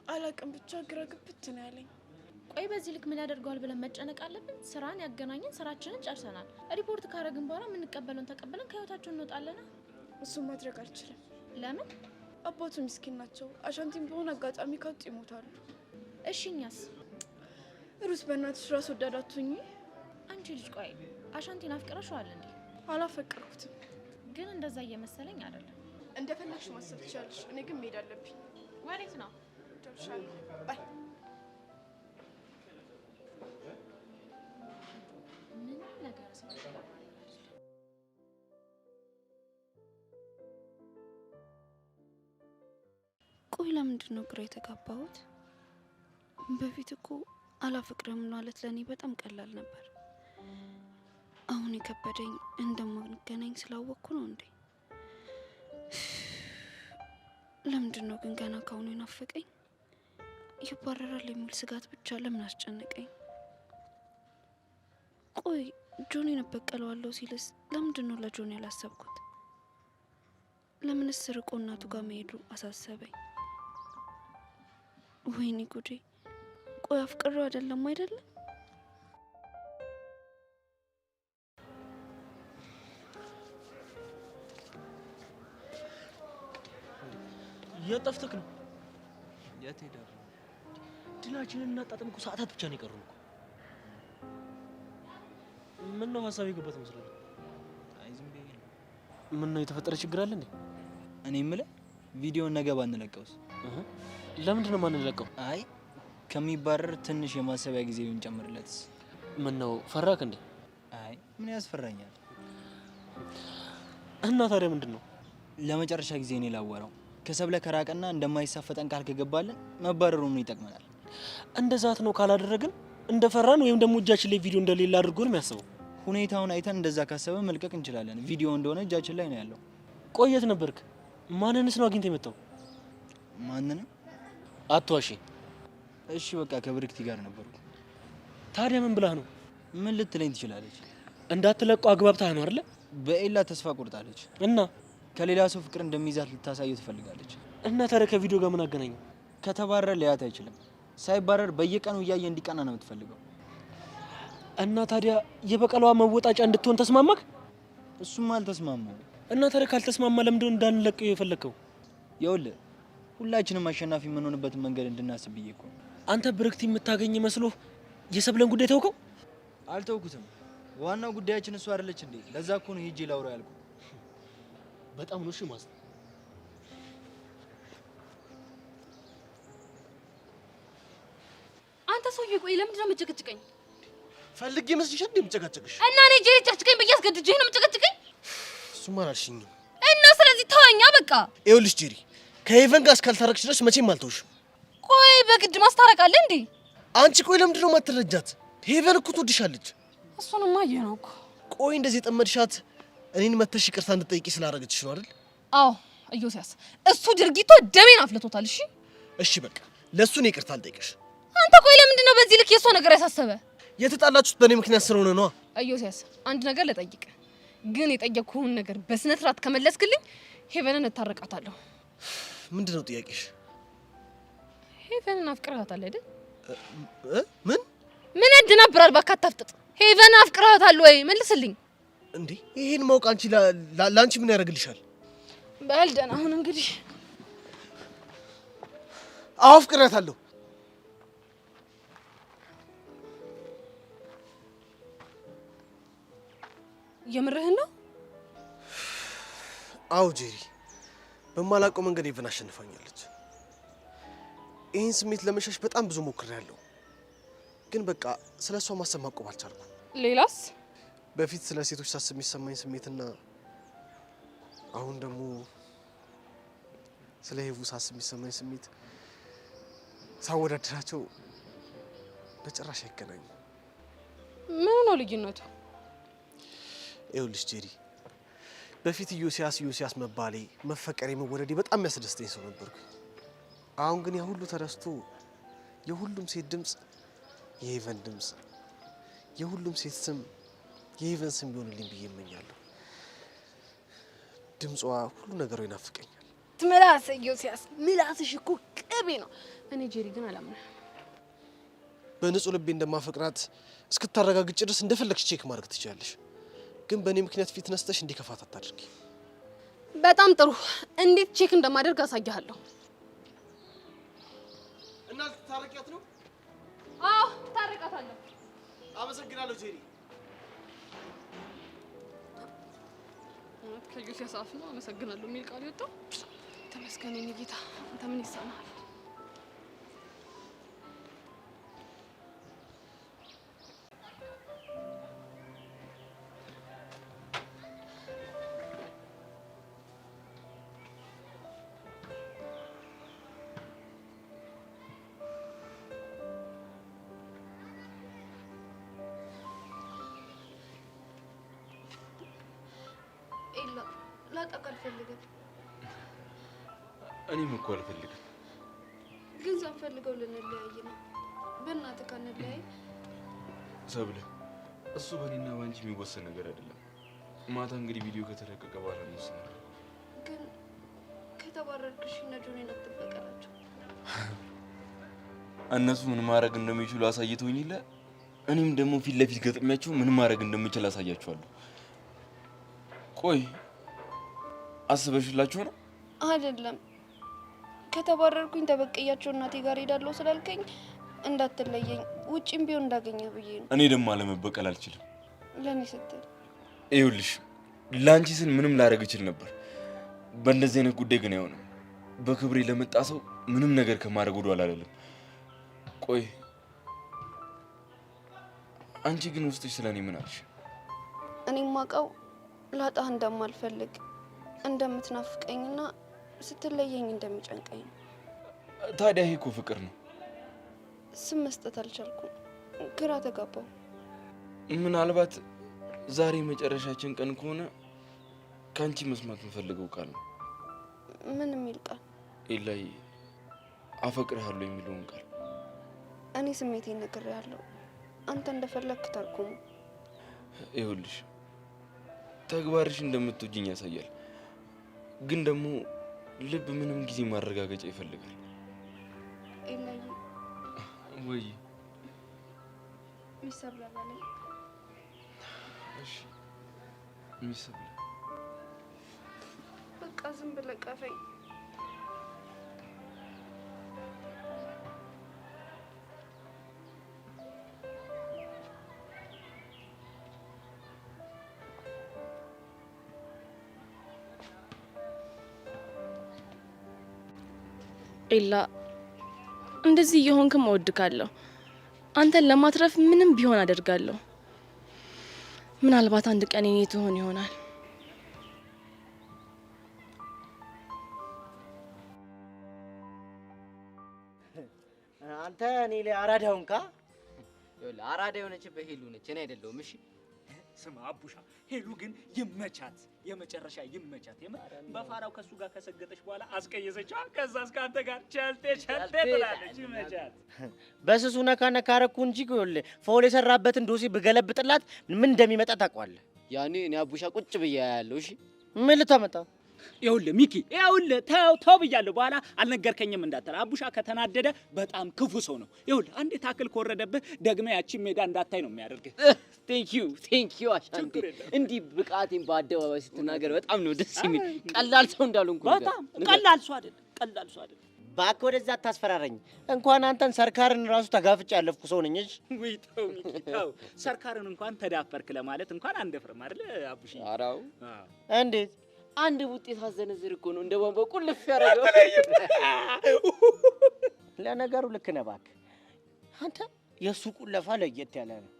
አላቅም፣ ብቻ ግራ ግብት ነው ያለኝ። ቆይ በዚህ ልክ ምን ያደርገዋል ብለን መጨነቅ አለብን? ስራን ያገናኘን፣ ስራችንን ጨርሰናል። ሪፖርት ካረግን በኋላ የምንቀበለውን ተቀበለን ከህይወታችን እንወጣለን። እሱን ማድረግ አልችልም። ለምን? አባቱ ምስኪን ናቸው። አሻንቲም በሆነ አጋጣሚ ካጡ ይሞታሉ። እሺ እኛስ? ሩስ በእናትሽ ራስ ወዳድ አትሁኚ። አንቺ ልጅ ቆይ አሻንቲን አፍቅረሽዋል እንዴ? አላፈቀርኩትም፣ ግን እንደዛ እየመሰለኝ አይደለም። እንደፈለግሽ ማሰብ ትችላለሽ። እኔ ግን መሄድ አለብኝ። ወዴት ነው? ደርሻለሁ። ባይ። ምን ነገር ሰው ቆይ ለምንድን ነው ግራ የተጋባሁት? በፊት እኮ አላፈቅርም ማለት ለእኔ በጣም ቀላል ነበር። አሁን የከበደኝ እንደማንገናኝ ስላወቅኩ ነው እንዴ? ለምንድን ነው ግን ገና ካሁኑ የናፈቀኝ? ይባረራል የሚል ስጋት ብቻ ለምን አስጨነቀኝ? ቆይ ጆኒን እበቀለዋለሁ ሲልስ ለምንድን ነው ለጆኒ ያላሰብኩት? ለምንስ ርቆ እናቱ ጋር መሄዱ አሳሰበኝ? ወይኔ ጉዴ! ቆይ አፍቅሬው አይደለም አይደለም? የት ጠፍተህ ነው? የት ሄዳለሁ? ድላችንን እናጣጥም እኮ ሰዓታት ብቻ ነው የቀሩን እኮ። ምን ነው ሀሳብ የገባት መስሎኝ? አይ ዝም ብዬ ነው። ምን ነው የተፈጠረ ችግር አለ እንዴ? እኔ የምልህ ቪዲዮውን ነገ ባንለቀውስ? ለምንድን ነው ማንለቀው? አይ ከሚባረር ትንሽ የማሰቢያ ጊዜ ብንጨምርለትስ? ምን ነው ፈራክ እንዴ? አይ ምን ያስፈራኛል? እና ታዲያ ምንድን ነው? ለመጨረሻ ጊዜ እኔ ላወራው ከሰብለ ከራቀና እንደማይሳፈጠን ቃል ከገባልን መባረሩ ምን ይጠቅመናል? እንደዛት ነው ካላደረግን እንደፈራን ወይም ደግሞ እጃችን ላይ ቪዲዮ እንደሌለ አድርጎ ነው የሚያስበው። ሁኔታውን አይተን እንደዛ ካሰበ መልቀቅ እንችላለን። ቪዲዮ እንደሆነ እጃችን ላይ ነው ያለው። ቆየት ነበርክ? ማንንስ ነው አግኝተህ የመጣው? ማንንም? አትዋሺ። እሺ በቃ ከብርክቲ ጋር ነበርኩ። ታዲያ ምን ብላህ ነው? ምን ልትለኝ ትችላለች? እንዳትለቀው አግባብታህ ነው አይደል? በኤላ ተስፋ ቆርጣለች እና ከሌላ ሰው ፍቅር እንደሚይዛት ልታሳየው ትፈልጋለች። እና ታዲያ ከቪዲዮ ጋር ምን አገናኘው? ከተባረረ ሊያት አይችልም። ሳይባረር በየቀኑ እያየ እንዲቀና ነው የምትፈልገው። እና ታዲያ የበቀሏ መወጣጫ እንድትሆን ተስማማክ? እሱም አልተስማማው። እና ታዲያ ካልተስማማ ለምንድን ነው እንዳንለቀው የፈለከው? ይኸውልህ ሁላችንም አሸናፊ የምንሆንበትን መንገድ እንድናስብ ብዬ እኮ። አንተ ብርክቲ የምታገኝ መስሎ የሰብለን ጉዳይ ተውከው? አልተውኩትም። ዋናው ጉዳያችን እሱ አይደለች እንዴ? ለዛ እኮ ነው ሄጄ ላውራ ያልኩ። በጣም ነው እሺ ማስ አንተ ሰውዬ ቆይ ለምንድን ነው የምትጨቀጭቀኝ? ፈልጌ መስልሽ እንዴ የምጨቀጭቅሽ? እና እኔ ጄሪ ጨቅጭቀኝ ብዬ አስገድጄህ ነው የምጨቀጭቀኝ? እሱማ አላልሽኝም። እና ስለዚህ ተወኛ በቃ። ይኸውልሽ ጄሪ ከሄቨን ጋር እስካልታረቅሽ ድረስ መቼም አልተውሽም። ቆይ በግድ ማስታረቅ አለ እንዴ? አንቺ ቆይ ለምንድን ነው የማትረጃት? ሄቨን እኮ ትወድሻለች። እሱንማ አየነው እኮ። ቆይ እንደዚህ የጠመድሻት እኔን መተሽ ይቅርታ እንድጠይቂ ስላደረገችሽ ነው አይደል? አዎ ኢዮስያስ፣ እሱ ድርጊቷ ደሜን አፍልቶታል። እሺ እሺ በቃ ለሱ ነው ይቅርታ አልጠይቅሽ። አንተ ቆይ ለምንድን ነው በዚህ ልክ የሷ ነገር ያሳሰበ? የተጣላችሁት በእኔ ምክንያት ስለሆነ ነው። ኢዮስያስ አንድ ነገር ልጠይቅ፣ ግን የጠየቅኩህን ነገር በስነ ስርዓት ከመለስክልኝ ሄቨንን እታረቃታለሁ። ምንድን ነው ጥያቄሽ? ሄቨንን አፍቅረሃታል አይደል? ምን ያደናብራል? እባክህ አታፍጥጥ። ሄቨንን አፍቅረሃታል ወይ? መልስልኝ። እንዴ ይሄን ማወቅ አንቺ ለአንቺ ምን ያደርግልሻል? በል ደህና አሁን እንግዲህ አፍቅረሃታለሁ። የምርህን ነው? አዎ ጄሪ፣ በማላውቀው መንገድ ሄቨን አሸንፋኛለች። ይህን ስሜት ለመሸሽ በጣም ብዙ ሞክሬያለሁ፣ ግን በቃ ስለሷ ማሰብ ማቆም አልቻልኩም። ሌላስ? በፊት ስለ ሴቶች ሳስብ የሚሰማኝ ስሜትና አሁን ደግሞ ስለ ሄቡ ሳስብ የሚሰማኝ ስሜት ሳወዳደራቸው በጭራሽ አይገናኙም። ምን ነው ልዩነቱ? ይኸውልሽ ጄሪ፣ በፊት ኢዮስያስ መባሌ፣ መፈቀሬ፣ መወደዴ በጣም የሚያስደስተኝ ሰው ነበርኩ። አሁን ግን ያ ሁሉ ተረስቶ የሁሉም ሴት ድምፅ የሄቨን ድምፅ፣ የሁሉም ሴት ስም የሄቨን ስም ቢሆንልኝ ብዬ እመኛለሁ። ድምጿ፣ ሁሉ ነገሯ ይናፍቀኛል። ምላስ ኢዮስያስ፣ ምላስሽ እኮ ቅቤ ነው። እኔ ጄሪ ግን አላምነው። በንጹህ ልቤ እንደማፈቅራት እስክታረጋግጭ ድረስ እንደፈለግሽ ቼክ ማድረግ ትችላለሽ። ግን በእኔ ምክንያት ፊት ነስተሽ እንዲከፋት አታድርጊ። በጣም ጥሩ። እንዴት ቼክ እንደማደርግ አሳያለሁ። እና ልትታረቂያት ነው? አዎ ታረቃታለሁ። አመሰግናለሁ ጄሪ። ከኢዮስያስ አፍ ነው አመሰግናለሁ የሚል ቃል የወጣው። ተመስገን የኔ ጌታ። አንተ ምን ይሳናል? ኤላ ላጣቅ አልፈልግም። እኔም እኮ አልፈልግም። ግን ሳንፈልገው ልንለያይ ነው። በእናትህ ካንለያይ። ሰብለ እሱ በእኔና ባንቺ የሚወሰን ነገር አይደለም። ማታ እንግዲህ ቪዲዮ ከተለቀቀ በኋላ እንወስናለን። ግን ከተባረርክሽ እና ጆኒን አትበቀላቸው። እነሱ ምን ማድረግ እንደሚችሉ አሳይተውኝ የለ እኔም ደግሞ ፊት ለፊት ገጥሚያቸው ምን ማድረግ እንደምችል አሳያቸዋለሁ። ቆይ አስበሽላችሁ ነው? አይደለም ከተባረርኩኝ ተበቀያቸው እናቴ ጋር ሄዳለሁ ስላልከኝ እንዳትለየኝ ውጪም ቢሆን እንዳገኘህ ብዬ ነው። እኔ ደግሞ አለመበቀል አልችልም። ለኔ ስትል ይኸውልሽ ላንቺ ስል ምንም ላደርግ እችል ነበር። በእንደዚህ አይነት ጉዳይ ግን አይሆንም። በክብሬ ለመጣ ሰው ምንም ነገር ከማድረግ ወደኋላ አልልም። ቆይ አንቺ ግን ውስጥሽ ስለኔ ምን አልሽ? እኔም ማውቀው ላጣህ እንደማልፈልግ እንደምትናፍቀኝና ስትለየኝ እንደሚጨንቀኝ ነው። ታዲያ ይሄ እኮ ፍቅር ነው። ስም መስጠት አልቻልኩም። ግራ ተጋባው። ምናልባት ዛሬ መጨረሻችን ቀን ከሆነ ካንቺ መስማት የምፈልገው ቃል ነው። ምን የሚል ቃል? ኤላይ አፈቅርሃለሁ የሚለውን ቃል። እኔ ስሜቴን ነግሬሃለሁ። አንተ እንደፈለግክ ተርጉሙ። ይኸውልሽ ተግባርሽ እንደምትወጂኝ ያሳያል። ግን ደግሞ ልብ ምንም ጊዜ ማረጋገጫ ይፈልጋል። ኤላይ ወይ ሚሰብለ ባለኝ እሺ ሚሰብለ በቃ ዝም ብለህ ቀፈኝ። ኤላ እንደዚህ እየሆንክም እወድካለሁ። አንተን ለማትረፍ ምንም ቢሆን አደርጋለሁ። ምናልባት አንድ ቀን የኔ ትሆን ይሆናል። አንተ እኔ ላይ አራዳ ሆንካ። ይኸውልህ አራዳ የሆነችበት ሄሉ ነች፣ እኔ አይደለሁም። እሺ ስማ አቡሻ፣ ሄሉ ግን ይመቻት፣ የመጨረሻ ይመቻት። በፋራው ከሱ ጋር ከሰገጠች በኋላ አስቀየሰች። ከዛ እስከ አንተ ጋር ቸልቴ ትላለች። ይመቻት። በስሱ ነካ ነካ አደረኩ እንጂ ይኸውልህ ፎል የሰራበትን ዶሴ ብገለብጥላት ምን እንደሚመጣ ታውቀዋለህ። ያኔ እኔ አቡሻ ቁጭ ብዬ ያያለሁ። እሺ ምን ልታመጣ? ይኸውልህ ሚኪ፣ ይኸውልህ ተው ብያለሁ። በኋላ አልነገርከኝም እንዳትል። አቡሻ ከተናደደ በጣም ክፉ ሰው ነው። ይኸውልህ አንዴ ታክል ከወረደብህ ደግመህ ያቺን ሜዳ እንዳታይ ነው የሚያደርግህ። ቴንክ ዩ አሻንቴ። እንዲህ ብቃቴን በአደባባይ ስትናገር በጣም ነው ደስ የሚል። ቀላል ሰው እንዳልሆንኩ በጣም ቀላል ሰው አይደለም። እባክህ ወደዛ አታስፈራረኝ። እንኳን አንተን ሰርካርን ራሱ ተጋፍጬ ያለፍኩ ሰው ነኝ። እሺ ወይ ተው ሚኪ ተው። ሰርካርን እንኳን ተዳፈርክ ለማለት እንኳን አንደፍርም አይደል አቡሽ? አራው እንዴት አንድ ውጤት አዘነዝር እኮ ነው እንደ ቧንቧ ቁልፍ ያደረገው። ለነገሩ ልክ ነህ እባክህ። አንተ የሱ ቁለፋ ለየት ያለ ነው።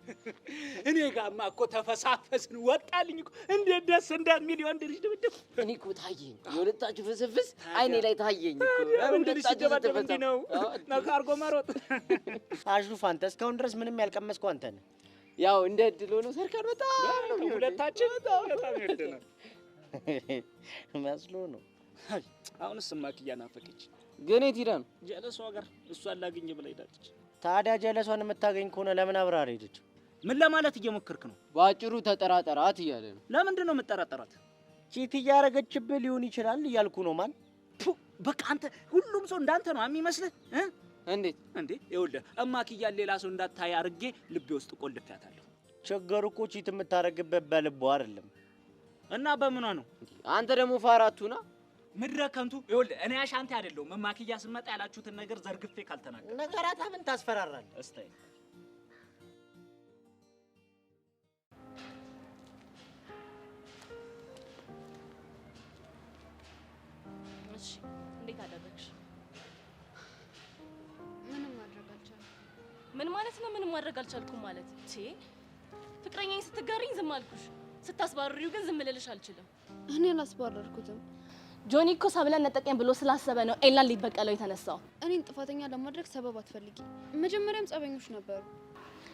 እኔ ጋማ እኮ ተፈሳፈስን ወጣልኝ እኮ እንዴት ደስ እንደሚል ወንድ ልጅ ድብድብ። እኔ እኮ ታየኝ የሁለታችሁ ፍስፍስ አይኔ ላይ ታየኝ እኮ። ወንድ ልጅ ሲደባደብ እንዲህ ነው ነካ አድርጎ መሮጥ። አሹፍ አንተ እስካሁን ድረስ ምንም ያልቀመስከው አንተ ነህ። ያው እንደ እድል ሆኖ ሰርካር በጣም ነው ሁለታችን በጣም ይወደናል መስሎ ነው። አሁንስ ማኪያ ናፈቀች። ግን የት ሄዳ ነው? ጀለሷ ጋር እሷን ላገኝ ብላ ሄዳለች። ታዲያ ጀለሷን የምታገኝ ከሆነ ለምን አብራ ሄደች? ምን ለማለት እየሞከርክ ነው? ባጭሩ ተጠራጠራት እያለ ነው። ለምንድን ነው የምጠራጠራት? ቺት እያደረገችብህ ሊሆን ይችላል እያልኩ ነው። ማን በቃ አንተ ሁሉም ሰው እንዳንተ ነው የሚመስልህ? እንዴት እንዴ? ይኸውልህ እማኪያን ሌላ ሰው እንዳታይ አድርጌ ልቤ ውስጥ ቆልፌያታለሁ። ችግሩ እኮ ቺት የምታደርግበት በልቧ አይደለም። እና በምኗ ነው? አንተ ደግሞ ፋራቱና ምድረ ከንቱ። ይኸውልህ እኔ አሻንቴ አይደለሁም። እማኪያ ስመጣ ያላችሁትን ነገር ዘርግፌ ካልተናገር ነገራታ ምን ታስፈራራለህ? እስታይ እሺ እንዴት አደረግሽ? ምንም ማድረግ አልቻልኩም። ምን ማለት ነው? ምንም ማድረግ አልቻልኩም ማለት? ፍቅረኛዬን ስትጋሪኝ ዝም አልኩሽ፣ ስታስባርሪው ግን ዝም ልልሽ አልችልም። እኔ አላስባረርኩትም። ጆኒ እኮ ሰብለን ነጠቀኝ ብሎ ስላሰበ ነው ኤላን ሊበቀለው የተነሳው። እኔን ጥፋተኛ ለማድረግ ሰበብ አትፈልጊ። መጀመሪያም ጸበኞች ነበሩ።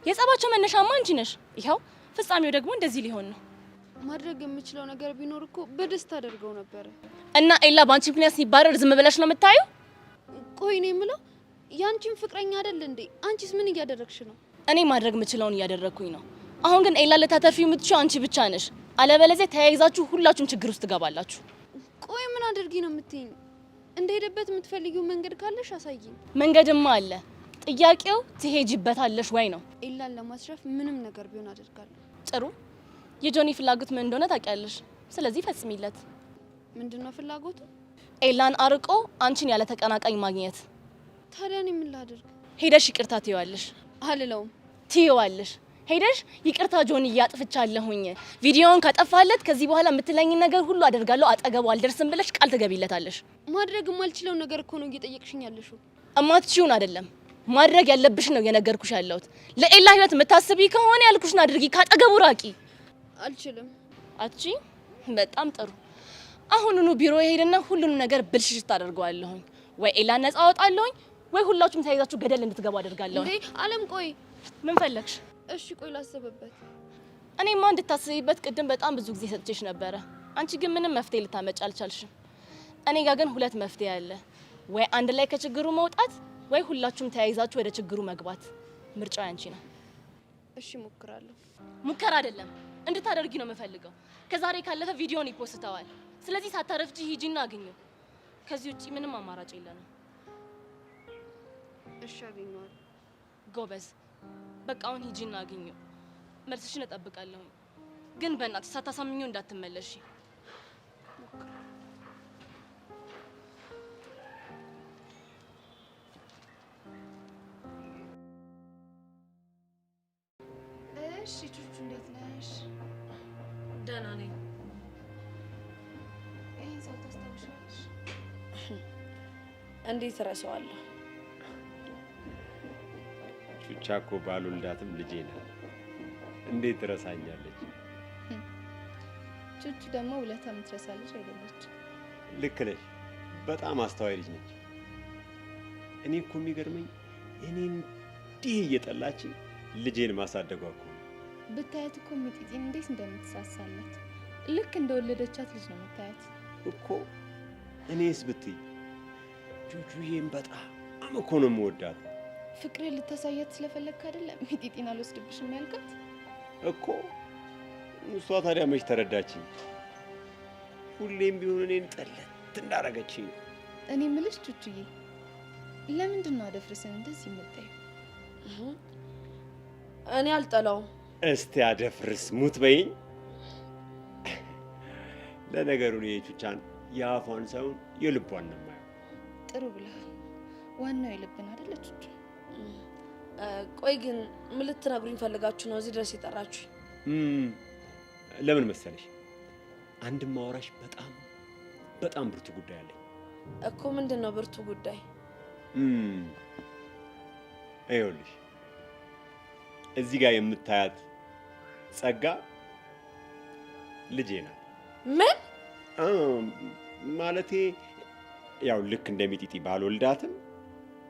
የጸባቸው መነሻማ አንቺ ነሽ። ይኸው ፍጻሜው ደግሞ እንደዚህ ሊሆን ነው። ማድረግ የምችለው ነገር ቢኖር እኮ በደስታ አደርገው ነበር። እና ኤላ በአንቺ ምክንያት ሲባረር ዝም ብለሽ ነው የምታየው? ቆይ እኔ የምለው የአንቺን ፍቅረኛ አይደል እንዴ? አንቺስ ምን እያደረግሽ ነው? እኔ ማድረግ የምችለውን እያደረግኩኝ ነው። አሁን ግን ኤላ ልታተርፊ የምትችው አንቺ ብቻ ነሽ። አለበለዚያ ተያይዛችሁ ሁላችሁም ችግር ውስጥ ትገባላችሁ። ቆይ ምን አድርጊ ነው የምትይኝ? እንደሄደበት የምትፈልጊው መንገድ ካለሽ አሳይኝ። መንገድማ አለ። ጥያቄው ትሄጂበታለሽ ወይ ነው። ኤላን ለማስረፍ ምንም ነገር ቢሆን አደርጋለሁ። ጥሩ። የጆኒ ፍላጎት ምን እንደሆነ ታውቂያለሽ። ስለዚህ ፈጽሚለት። ምንድነው ፍላጎቱ? ኤላን አርቆ አንቺን ያለ ተቀናቃኝ ማግኘት። ታዲያ እኔ ምን ላድርግ? ሄደሽ ይቅርታ ትይዋለሽ። አልለውም። ትይዋለሽ። ሄደሽ ይቅርታ ጆኒ እያጥፍቻለሁኝ፣ ቪዲዮውን ካጠፋለት ከዚህ በኋላ የምትለኝን ነገር ሁሉ አደርጋለሁ፣ አጠገቡ አልደርስም ብለሽ ቃል ትገቢለታለሽ። ማድረግ የማልችለው ነገር እኮ ነው እየጠየቅሽኝ ያለሽው። እማትችይውን አይደለም ማድረግ ያለብሽ ነው የነገርኩሽ ያለሁት። ለኤላ ህይወት የምታስቢ ከሆነ ያልኩሽን አድርጊ፣ ካጠገቡ ራቂ። አልችልም። አቺ በጣም ጥሩ። አሁኑኑ ቢሮ ሄድና ሁሉንም ነገር ብልሽሽ ታደርገዋለሁኝ። ወይ ኤላ ነፃ አወጣለሁኝ ወይ ሁላችሁም ተያይዛችሁ ገደል እንድትገቡ አደርጋለሁ። እንዴ አለም ቆይ፣ ምን ፈለግሽ? እሺ ቆይ ላስብበት። እኔማ እንድታስቢበት ቅድም በጣም ብዙ ጊዜ ሰጥቼሽ ነበረ። አንቺ ግን ምንም መፍትሄ ልታመጭ አልቻልሽም። እኔ ጋር ግን ሁለት መፍትሄ አለ። ወይ አንድ ላይ ከችግሩ መውጣት ወይ ሁላችሁም ተያይዛችሁ ወደ ችግሩ መግባት። ምርጫው ያንቺ ነው። እሺ ሞክራለሁ። ሙከራ አይደለም እንድታደርጊ ነው የምፈልገው። ከዛሬ ካለፈ ቪዲዮን ይፖስተዋል። ስለዚህ ሳታረፍጂ ሂጂና አግኙ። ከዚህ ውጪ ምንም አማራጭ የለንም። እሺ አገኘዋለሁ። ጎበዝ። በቃ አሁን ሂጂና አግኙ። መልስሽን እጠብቃለሁ። ግን በእናትሽ ሳታሳምኚው እንዳትመለሺ። እሺ ቹቹ እንዴት ነሽ? ደህና ነኝ። ይሄን ሰው ታስታውሻለሽ? እንዴት እረሳዋለሁ? ቹቻ እኮ ባልወልዳትም ልጄ ናት። እንዴት ትረሳኛለች? ቹቹ ደግሞ ውለታ የምትረሳ ልጅ አይደለች። ልክ ነሽ። በጣም አስተዋይ ልጅ ነች። እኔ እኮ የሚገርመኝ እኔን እንዲህ እየጠላችኝ ልጄን ማሳደጓ እኮ ነው። ብታያት እኮ ሚጢጢን እንዴት እንደምትሳሳላት ልክ እንደወለደቻት ልጅ ነው የምታያት እኮ። እኔስ ብትይ ቹቹዬን በጣም እኮ ነው የምወዳት። ፍቅሬን ልታሳያት ስለፈለግክ አይደለም ሚጢጢን አልወስድብሽም ያልካት እኮ። እሷ ታዲያ መች ተረዳችኝ? ሁሌም ቢሆን እኔን ጠለት እንዳረገችኝ። እኔ ምልሽ ቹቹዬ፣ ለምንድን ነው አደፍርስን እንደዚህ የምታየው? እኔ አልጠላውም። እስቲ አደፍርስ ሙት በይኝ። ለነገሩ ነው የቹቻን የአፏን ሳይሆን የልቧን ነው የማየው። ጥሩ ብለሃል። ዋናው የልብን አይደለ ቹቹ? ቆይ ግን ምን ልትነግሩኝ ፈልጋችሁ ነው እዚህ ድረስ የጠራችሁ? ለምን መሰለሽ? አንድ ማወራሽ በጣም ብርቱ ጉዳይ አለኝ እኮ። ምንድን ነው ብርቱ ጉዳይ? ይኸውልሽ እዚህ ጋር የምታያት ጸጋ ልጄ ናት። ምን ማለቴ ያው ልክ እንደ ሚጢጢ ባልወልዳትም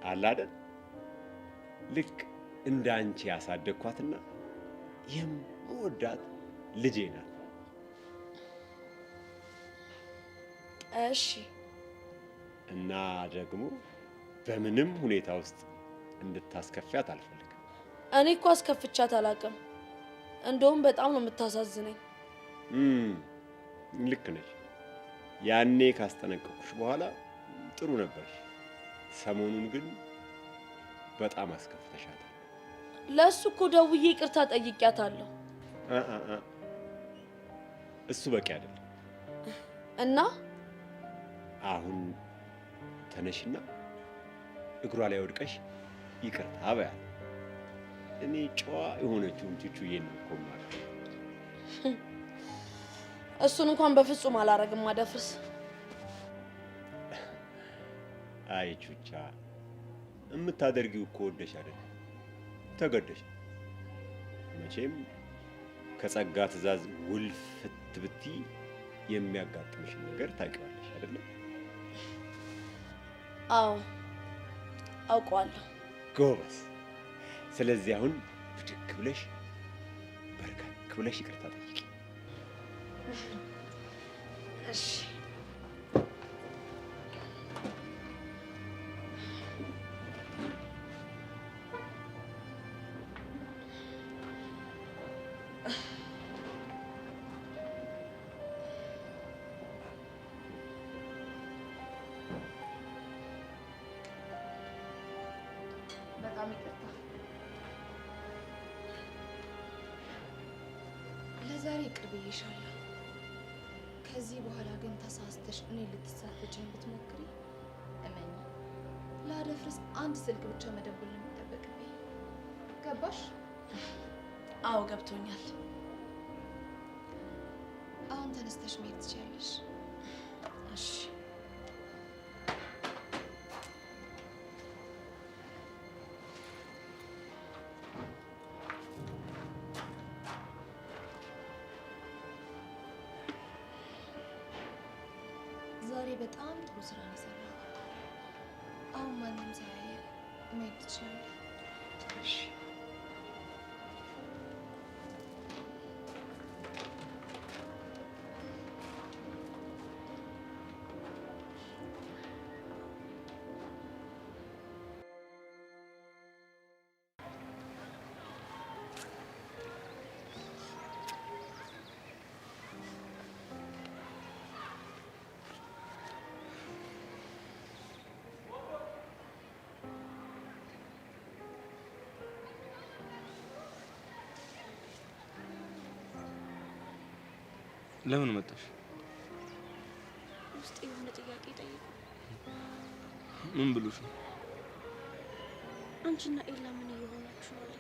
አለ አይደል፣ ልክ እንደ አንቺ ያሳደግኳትና የምወዳት ልጄ ናት። እሺ። እና ደግሞ በምንም ሁኔታ ውስጥ እንድታስከፊያት አልፈልግም። እኔ እኮ አስከፍቻት አላውቅም። እንደውም በጣም ነው የምታሳዝነኝ። ልክ ነሽ። ያኔ ካስጠነቀቅኩሽ በኋላ ጥሩ ነበርሽ። ሰሞኑን ግን በጣም አስከፍተሻታል። ለእሱ እኮ ደውዬ ይቅርታ ጠይቂያታለሁ። እሱ በቂ አይደለም። እና አሁን ተነሽና እግሯ ላይ ወድቀሽ ይቅርታ በያት። እኔ ጨዋ የሆነችውን ቹቹዬን ነው እኮ ማለት። እሱን እንኳን በፍጹም አላረግም አደፍርስ። አይ ቹቻ፣ የምታደርጊው እኮ ወደሽ አይደለም ተገደሽ። መቼም ከጸጋ ትእዛዝ ውልፍት ብትይ የሚያጋጥምሽን ነገር ታውቂዋለሽ አይደለም? አዎ አውቀዋለሁ። ጎበዝ። ስለዚህ አሁን ብድግ ብለሽ በርከክ ብለሽ ይቅርታ ጠይቂ። እሺ። በጣም ይቅርታ። ለዛሬ ይቅር ብዬሻለሁ። ከዚህ በኋላ ግን ተሳስተሽ እኔ ልትሳፈጭኝ ብትሞክሪ እመኝ ለአደፍርስ አንድ ስልክ ብቻ መደወል ነው የሚጠበቅብኝ። ገባሽ? አዎ ገብቶኛል። አሁን ተነስተሽ መሄድ ትችያለሽ። እሺ። ዛሬ በጣም ጥሩ ስራ ነው የሰራው። አሁን ማንም ሳያየ መሄድ ትችላለሽ። እሺ። ለምን መጣሽ? ውስጥ የሆነ ጥያቄ ጠይቁ። ምን ብሎሽ ነው? አንቺና ኤላ ምን እየሆናችሁ ነው?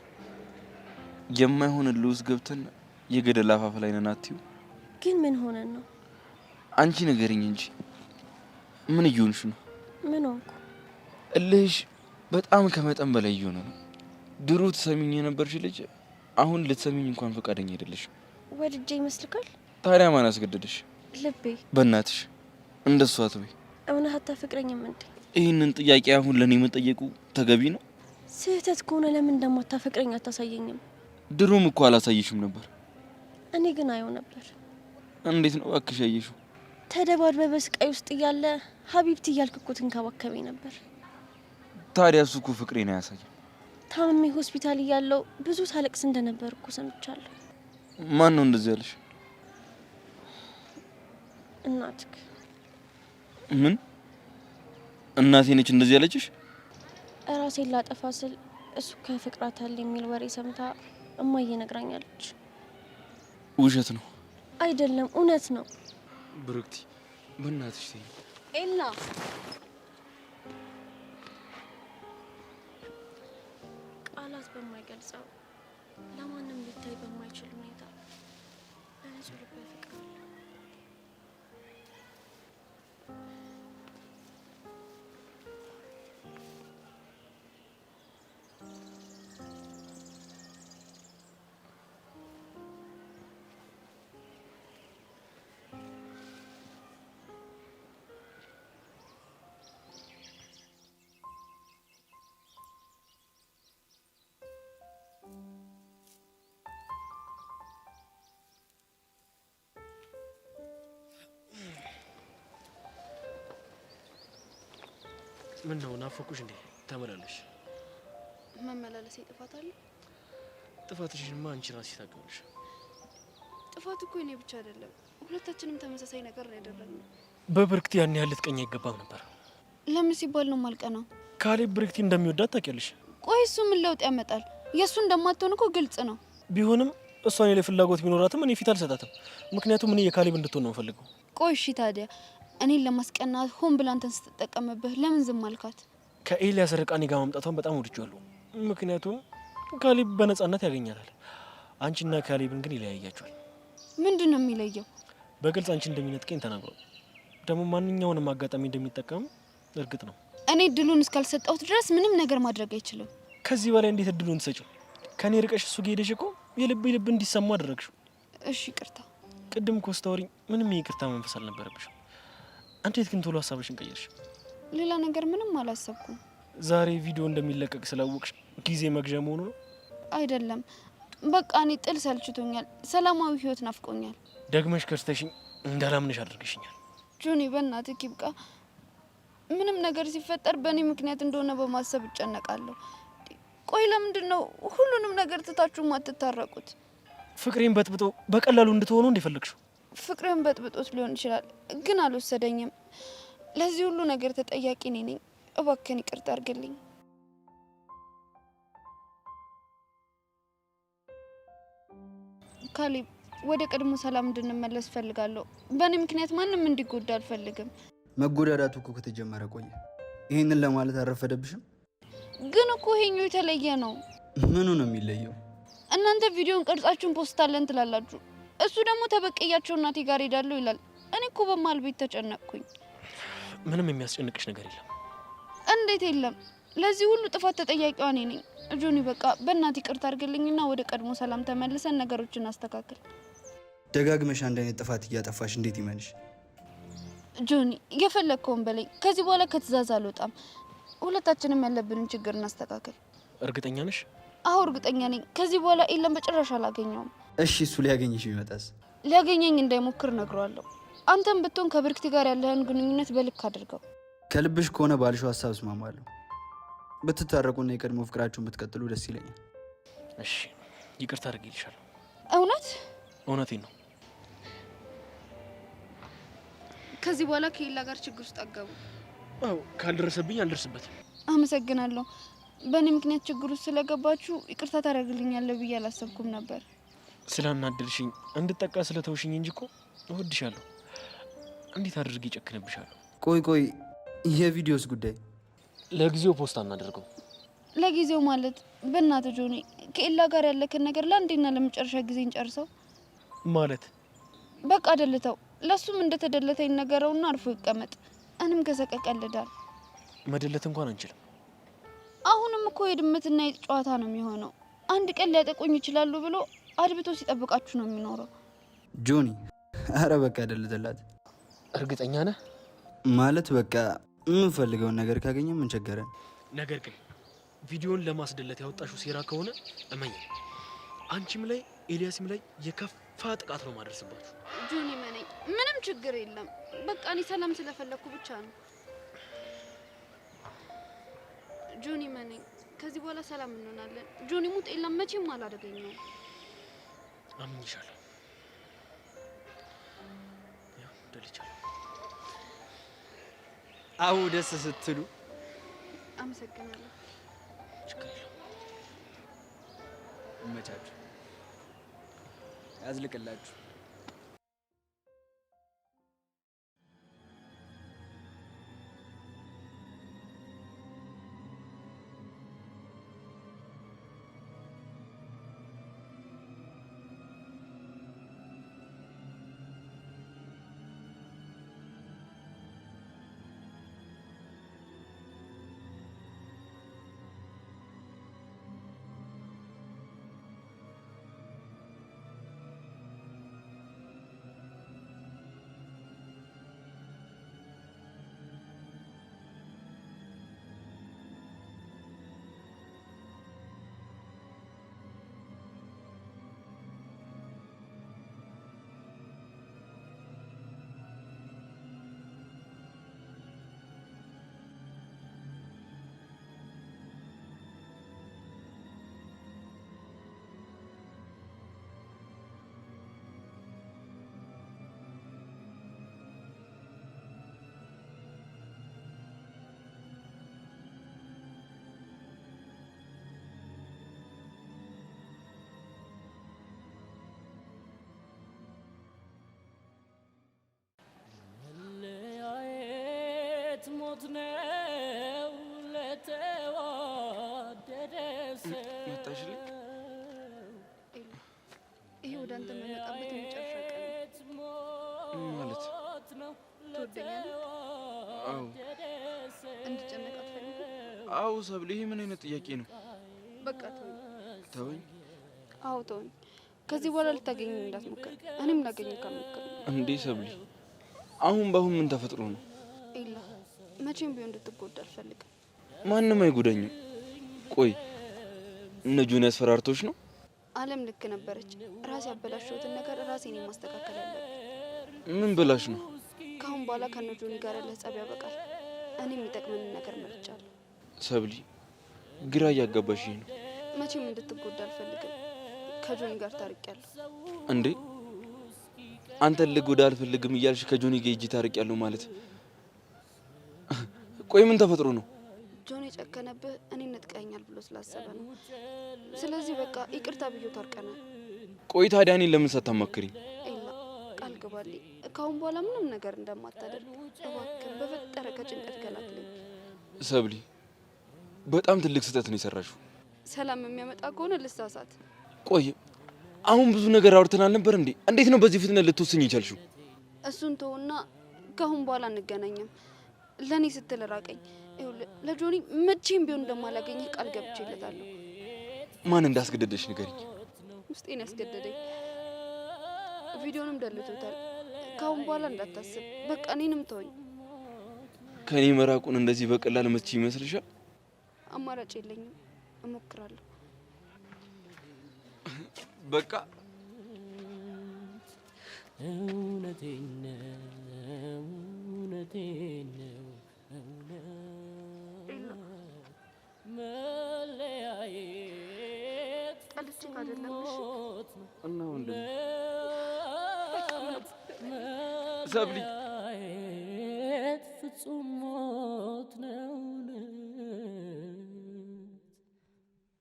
የማይሆን ልውስ ገብተን የገደል አፋፍ ላይ ነን አትዩ። ግን ምን ሆነን ነው? አንቺ ንገሪኝ እንጂ ምን እየሆንሽ ነው? ምን ሆንኩ? እልህሽ በጣም ከመጠን በላይ እየሆነ ነው። ድሮ ትሰሚኝ የነበርሽ ልጅ አሁን ልትሰሚኝ እንኳን ፈቃደኛ አይደለሽም። ወድጄ ይመስልካል? ታዲያ ማን አስገደደሽ? ልቤ። በእናትሽ እንደሱ አትበይ። እውነት አታፈቅረኝም እንዴ? ይህንን ጥያቄ አሁን ለኔ መጠየቁ ተገቢ ነው? ስህተት ከሆነ ለምን እንደማታፈቅረኝ አታሳየኝም? ድሮም እኮ አላሳየሽም ነበር። እኔ ግን አየው ነበር። እንዴት ነው እባክሽ ያየሽው? ተደባድበ በስቃይ ውስጥ እያለ ሀቢብቲ እያልክ እኮ ትንከባከበኝ ነበር። ታዲያ እሱ እኮ ፍቅሬን አያሳይም። ታምሜ ሆስፒታል እያለው ብዙ ታለቅስ እንደነበር እኮ ሰምቻለሁ። ማን ነው እንደዚህ ያለሽ? እናትክ። ምን? እናቴ ነች እንደዚህ ያለችሽ? እራሴን ላጠፋ ስል እሱ ከፍቅራታል የሚል ወሬ ሰምታ እማዬ ነግራኛለች። ውሸት ነው? አይደለም፣ እውነት ነው። ብሩክቲ በእናትሽ ተይኝ። ኤላ ቃላት በማይገልጸው ለማንም ሊታይ በማይችል ሁኔታ በንጹህ ልብ ፍቅር አለ። ምን ነው ናፈቁሽ እንዴ? ተመላለሽ። መመላለስ ጥፋት አለ? ጥፋትሽንማ አንቺ ራስሽ ታውቂዋለሽ። ጥፋቱ እኮ እኔ ብቻ አይደለም፣ ሁለታችንም ተመሳሳይ ነገር ነው ያደረግነው። በብርክቲ ያን ያህል ልትቀኝ አይገባም ነበር። ለምን ሲባል ነው ማልቀናው? ካሌብ ብርክቲ እንደሚወዳት ታውቂያለሽ። ቆይ እሱ ምን ለውጥ ያመጣል? የእሱ እንደማትሆን እኮ ግልጽ ነው። ቢሆንም እሷ እኔ ላይ ፍላጎት ቢኖራትም እኔ ፊት አልሰጣትም። ምክንያቱም እኔ የካሌብ እንድትሆን ነው የምፈልገው። ቆይ እሺ ታዲያ እኔን ለማስቀናት ሆን ብላ አንተን ስትጠቀምብህ ለምን ዝም አልካት? ከኤልያስ ርቃ እኔ ጋር ማምጣቷን በጣም ወድጄዋለሁ። ምክንያቱም ካሌብ በነጻነት ያገኛታል። አንቺና ካሌብን ግን ይለያያቸዋል። ምንድን ነው የሚለየው? በግልጽ አንቺ እንደሚነጥቀኝ ተናግሯል። ደግሞ ማንኛውንም አጋጣሚ እንደሚጠቀም እርግጥ ነው። እኔ እድሉን እስካልሰጠሁት ድረስ ምንም ነገር ማድረግ አይችልም። ከዚህ በላይ እንዴት እድሉን ትሰጪው? ከኔ ርቀሽ እሱ ጋር ሄደሽ እኮ የልብ እንዲሰማ አደረግሽው። እሺ ይቅርታ። ቅድም እኮ ስታወሪኝ ምንም የይቅርታ መንፈስ አልነበረብሽም። እንዴት ግን ቶሎ ሀሳብሽን ቀየርሽ? ሌላ ነገር ምንም አላሰብኩም። ዛሬ ቪዲዮ እንደሚለቀቅ ስላወቅሽ ጊዜ መግዣ መሆኑ ነው? አይደለም፣ በቃ እኔ ጥል ሰልችቶኛል። ሰላማዊ ህይወት ናፍቆኛል። ደግመሽ ከርተሽኝ እንዳላምንሽ አድርገሽኛል። ጆኒ በእናትህ ይብቃ። ምንም ነገር ሲፈጠር በእኔ ምክንያት እንደሆነ በማሰብ እጨነቃለሁ። ቆይ ለምንድን ነው ሁሉንም ነገር ትታችሁ ማትታረቁት? ፍቅሬን በጥብጦ በቀላሉ እንድትሆኑ እንደፈለግሽው? ፍቅሬን በጥብጦት ሊሆን ይችላል፣ ግን አልወሰደኝም። ለዚህ ሁሉ ነገር ተጠያቂ እኔ ነኝ። እባክህን ይቅርታ አድርግልኝ። ካሌብ ወደ ቀድሞ ሰላም እንድንመለስ ፈልጋለሁ። በእኔ ምክንያት ማንም እንዲጎዳ አልፈልግም። መጎዳዳቱ እኮ ከተጀመረ ቆየ። ይሄንን ለማለት አረፈደብሽም? ግን እኮ ይሄኛው የተለየ ነው። ምኑ ነው የሚለየው? እናንተ ቪዲዮን ቀርጻችሁን ፖስታለን ትላላችሁ፣ እሱ ደግሞ ተበቀያቸው እናቴ ጋር ሄዳለሁ ይላል። እኔ እኮ በመሀል ቤት ተጨነቅኩኝ። ምንም የሚያስጨንቅሽ ነገር የለም። እንዴት የለም? ለዚህ ሁሉ ጥፋት ተጠያቂዋ እኔ ነኝ። ጆኒ በቃ በእናትህ ይቅርታ አድርግልኝና ወደ ቀድሞ ሰላም ተመልሰን ነገሮችን አስተካክል። ደጋግመሽ አንድ አይነት ጥፋት እያጠፋሽ እንዴት ይመንሽ? ጆኒ የፈለግከውን በለኝ። ከዚህ በኋላ ከትእዛዝ አልወጣም። ሁለታችንም ያለብንን ችግር እናስተካክል። እርግጠኛ ነሽ? አዎ እርግጠኛ ነኝ። ከዚህ በኋላ ኤለን በጭራሽ አላገኘውም። እሺ እሱ ሊያገኝሽ ቢመጣስ? ሊያገኘኝ እንዳይሞክር ነግሯለሁ። አንተም ብትሆን ከብርክቲ ጋር ያለህን ግንኙነት በልክ አድርገው። ከልብሽ ከሆነ ባልሽው ሀሳብ እስማማለሁ። ብትታረቁና የቀድሞ ፍቅራችሁን ብትቀጥሉ ደስ ይለኛል። እሺ ይቅርታ አድርጌልሻለሁ። እውነት? እውነቴን ነው። ከዚህ በኋላ ከኤላ ጋር ችግር ውስጥ አገቡ? አዎ ካልደረሰብኝ አልደርስበትም። አመሰግናለሁ። በእኔ ምክንያት ችግር ውስጥ ስለገባችሁ ይቅርታ ታደርግልኛለህ ብዬ አላሰብኩም ነበር። ስላናደልሽኝ እንድጠቃ ስለተውሽኝ እንጂ እኮ እወድሻለሁ። እንዴት አድርጌ ጨክንብሻለሁ? ቆይ የቪዲዮስ ጉዳይ ለጊዜው ፖስት አናደርገው። ለጊዜው ማለት በእናትህ ጆኒ ከኤላ ጋር ያለከን ነገር ለአንዴና ለመጨረሻ ጊዜ እንጨርሰው። ማለት በቃ ደልተው፣ ለሱም እንደተደለተ ይነገረውና አርፎ ይቀመጥ። እኔም ከሰቀቀልዳል። መደለት እንኳን አንችልም። አሁንም እኮ የድመትና የጨዋታ ነው የሚሆነው። አንድ ቀን ሊያጠቁኝ ይችላሉ ብሎ አድብቶ ሲጠብቃችሁ ነው የሚኖረው። ጆኒ አረ በቃ ደልተላት። እርግጠኛ ነህ? ማለት በቃ የምንፈልገውን ነገር ካገኘ ምን ቸገረን? ነገር ግን ቪዲዮን ለማስደለት ያወጣሽው ሴራ ከሆነ እመኝ፣ አንቺም ላይ ኤልያስም ላይ የከፋ ጥቃት ነው ማድረስባችሁ። ጆኒ መነኝ፣ ምንም ችግር የለም። በቃ እኔ ሰላም ስለፈለኩ ብቻ ነው። ጆኒ መነኝ፣ ከዚህ በኋላ ሰላም እንሆናለን። ጆኒ ሙት የለም መቼም አላደገኘውም። አምኝሻለሁ። ያው ደልቻለሁ። አው ደስ ስትሉ አመሰግናለሁ። ችግር የለውም። እመቻችሁ፣ ያዝልቅላችሁ። ሞት ነው ለተዋደደ ሰው። ይሄ ወደ አንተ መመጣበት የመጨረሻ ቀን ማለት ትወደኛለህ? አዎ። እንድጨነቅ አትፈልግም? አዎ ሰብለ፣ ይሄ ምን አይነት ጥያቄ ነው? በቃ ተወኝ። ተወኝ? አዎ ተወኝ። ከዚህ በኋላ ልታገኘኝ እንዳትሞክር፣ እኔም ላገኘህ ካልሞክር። እንዴ ሰብለ፣ አሁን በአሁን ምን ተፈጥሮ ነው? ኤላ፣ መቼም ቢሆን እንድትጎዳ አልፈልግም። ማንም አይጎዳኝም። ቆይ እነ ጆኒ አስፈራርቶች ነው? አለም ልክ ነበረች። ራሴ ያበላሸሁትን ነገር ራሴ ነኝ ማስተካከል ያለብኝ። ምን ብላሽ ነው? ከአሁን በኋላ ከነ ጆኒ ጋር ያለህ ጸብ ያበቃል። እኔ የሚጠቅመንን ነገር መርጫለሁ። ሰብሊ፣ ግራ እያጋባሽኝ ነው። መቼም እንድትጎዳ አልፈልግም። ከጆኒ ጋር ታርቂያለሁ። እንዴ አንተን ልጎዳ አልፈልግም እያልሽ ከጆኒ ጋር ሂጂ ታርቂያለሁ ማለት? ቆይ ምን ተፈጥሮ ነው? ጆኒ ጨከነብህ፣ እኔ ነጥቀኛል ብሎ ስላሰበ ነው። ስለዚህ በቃ ይቅርታ ብዬ ታርቀናል። ቆይ ታዲያ እኔን ለምን ሳታማክሪኝ? ኤላ ቃል ግባልኝ፣ ከአሁን በኋላ ምንም ነገር እንደማታደርግ እባክህ። በፈጠረ ከጭንቀት ገላግለኝ። ሰብሊ በጣም ትልቅ ስህተት ነው የሰራሽው። ሰላም የሚያመጣ ከሆነ ልሳሳት። ቆይ አሁን ብዙ ነገር አውርተናል ነበር እንዴ? እንዴት ነው በዚህ ፍጥነት ልትወስኝ ይቻልሽው? እሱን ተውና ከአሁን በኋላ አንገናኝም። ለእኔ ስትል ራቀኝ። ይኸውልህ ለጆኒ መቼም ቢሆን እንደማላገኝህ ቃል ገብቼለታለሁ። ማን እንዳስገደደሽ ንገሪኝ። ውስጤን ያስገደደኝ። ቪዲዮንም ደልቶታል። ከአሁን በኋላ እንዳታስብ፣ በቃ እኔንም ተወኝ። ከኔ መራቁን እንደዚህ በቀላል መቼ ይመስልሻል? አማራጭ የለኝም፣ እሞክራለሁ። በቃ እውነቴን ነው እውነቴን ነው መለያየት ሞት ነው እና ወንድም ሰብሊ ፍጹም ሞት ነው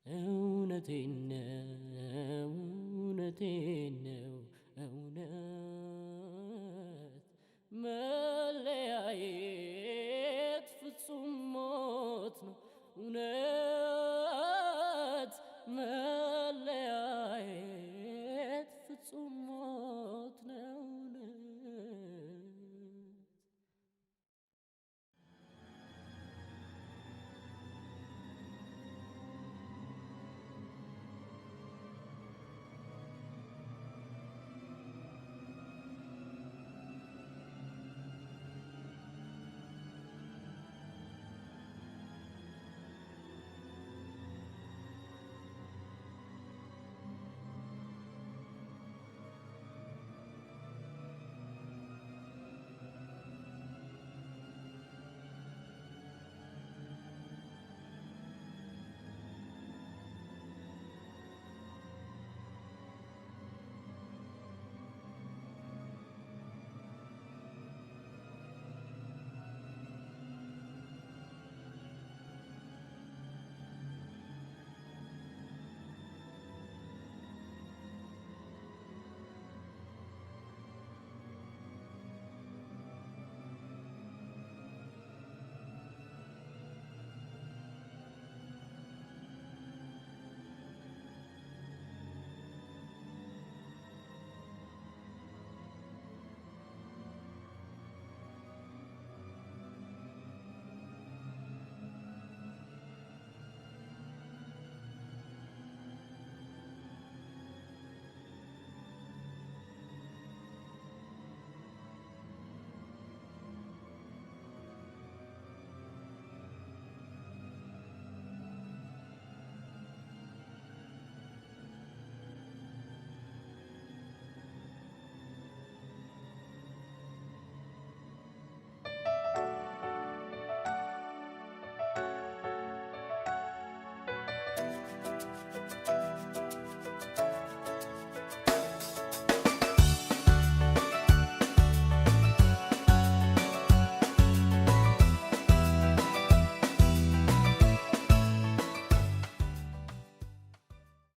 እውነቴን ነው እውነቴን ነው እውነት መለያየት ፍጹም ሞት ነው እውነት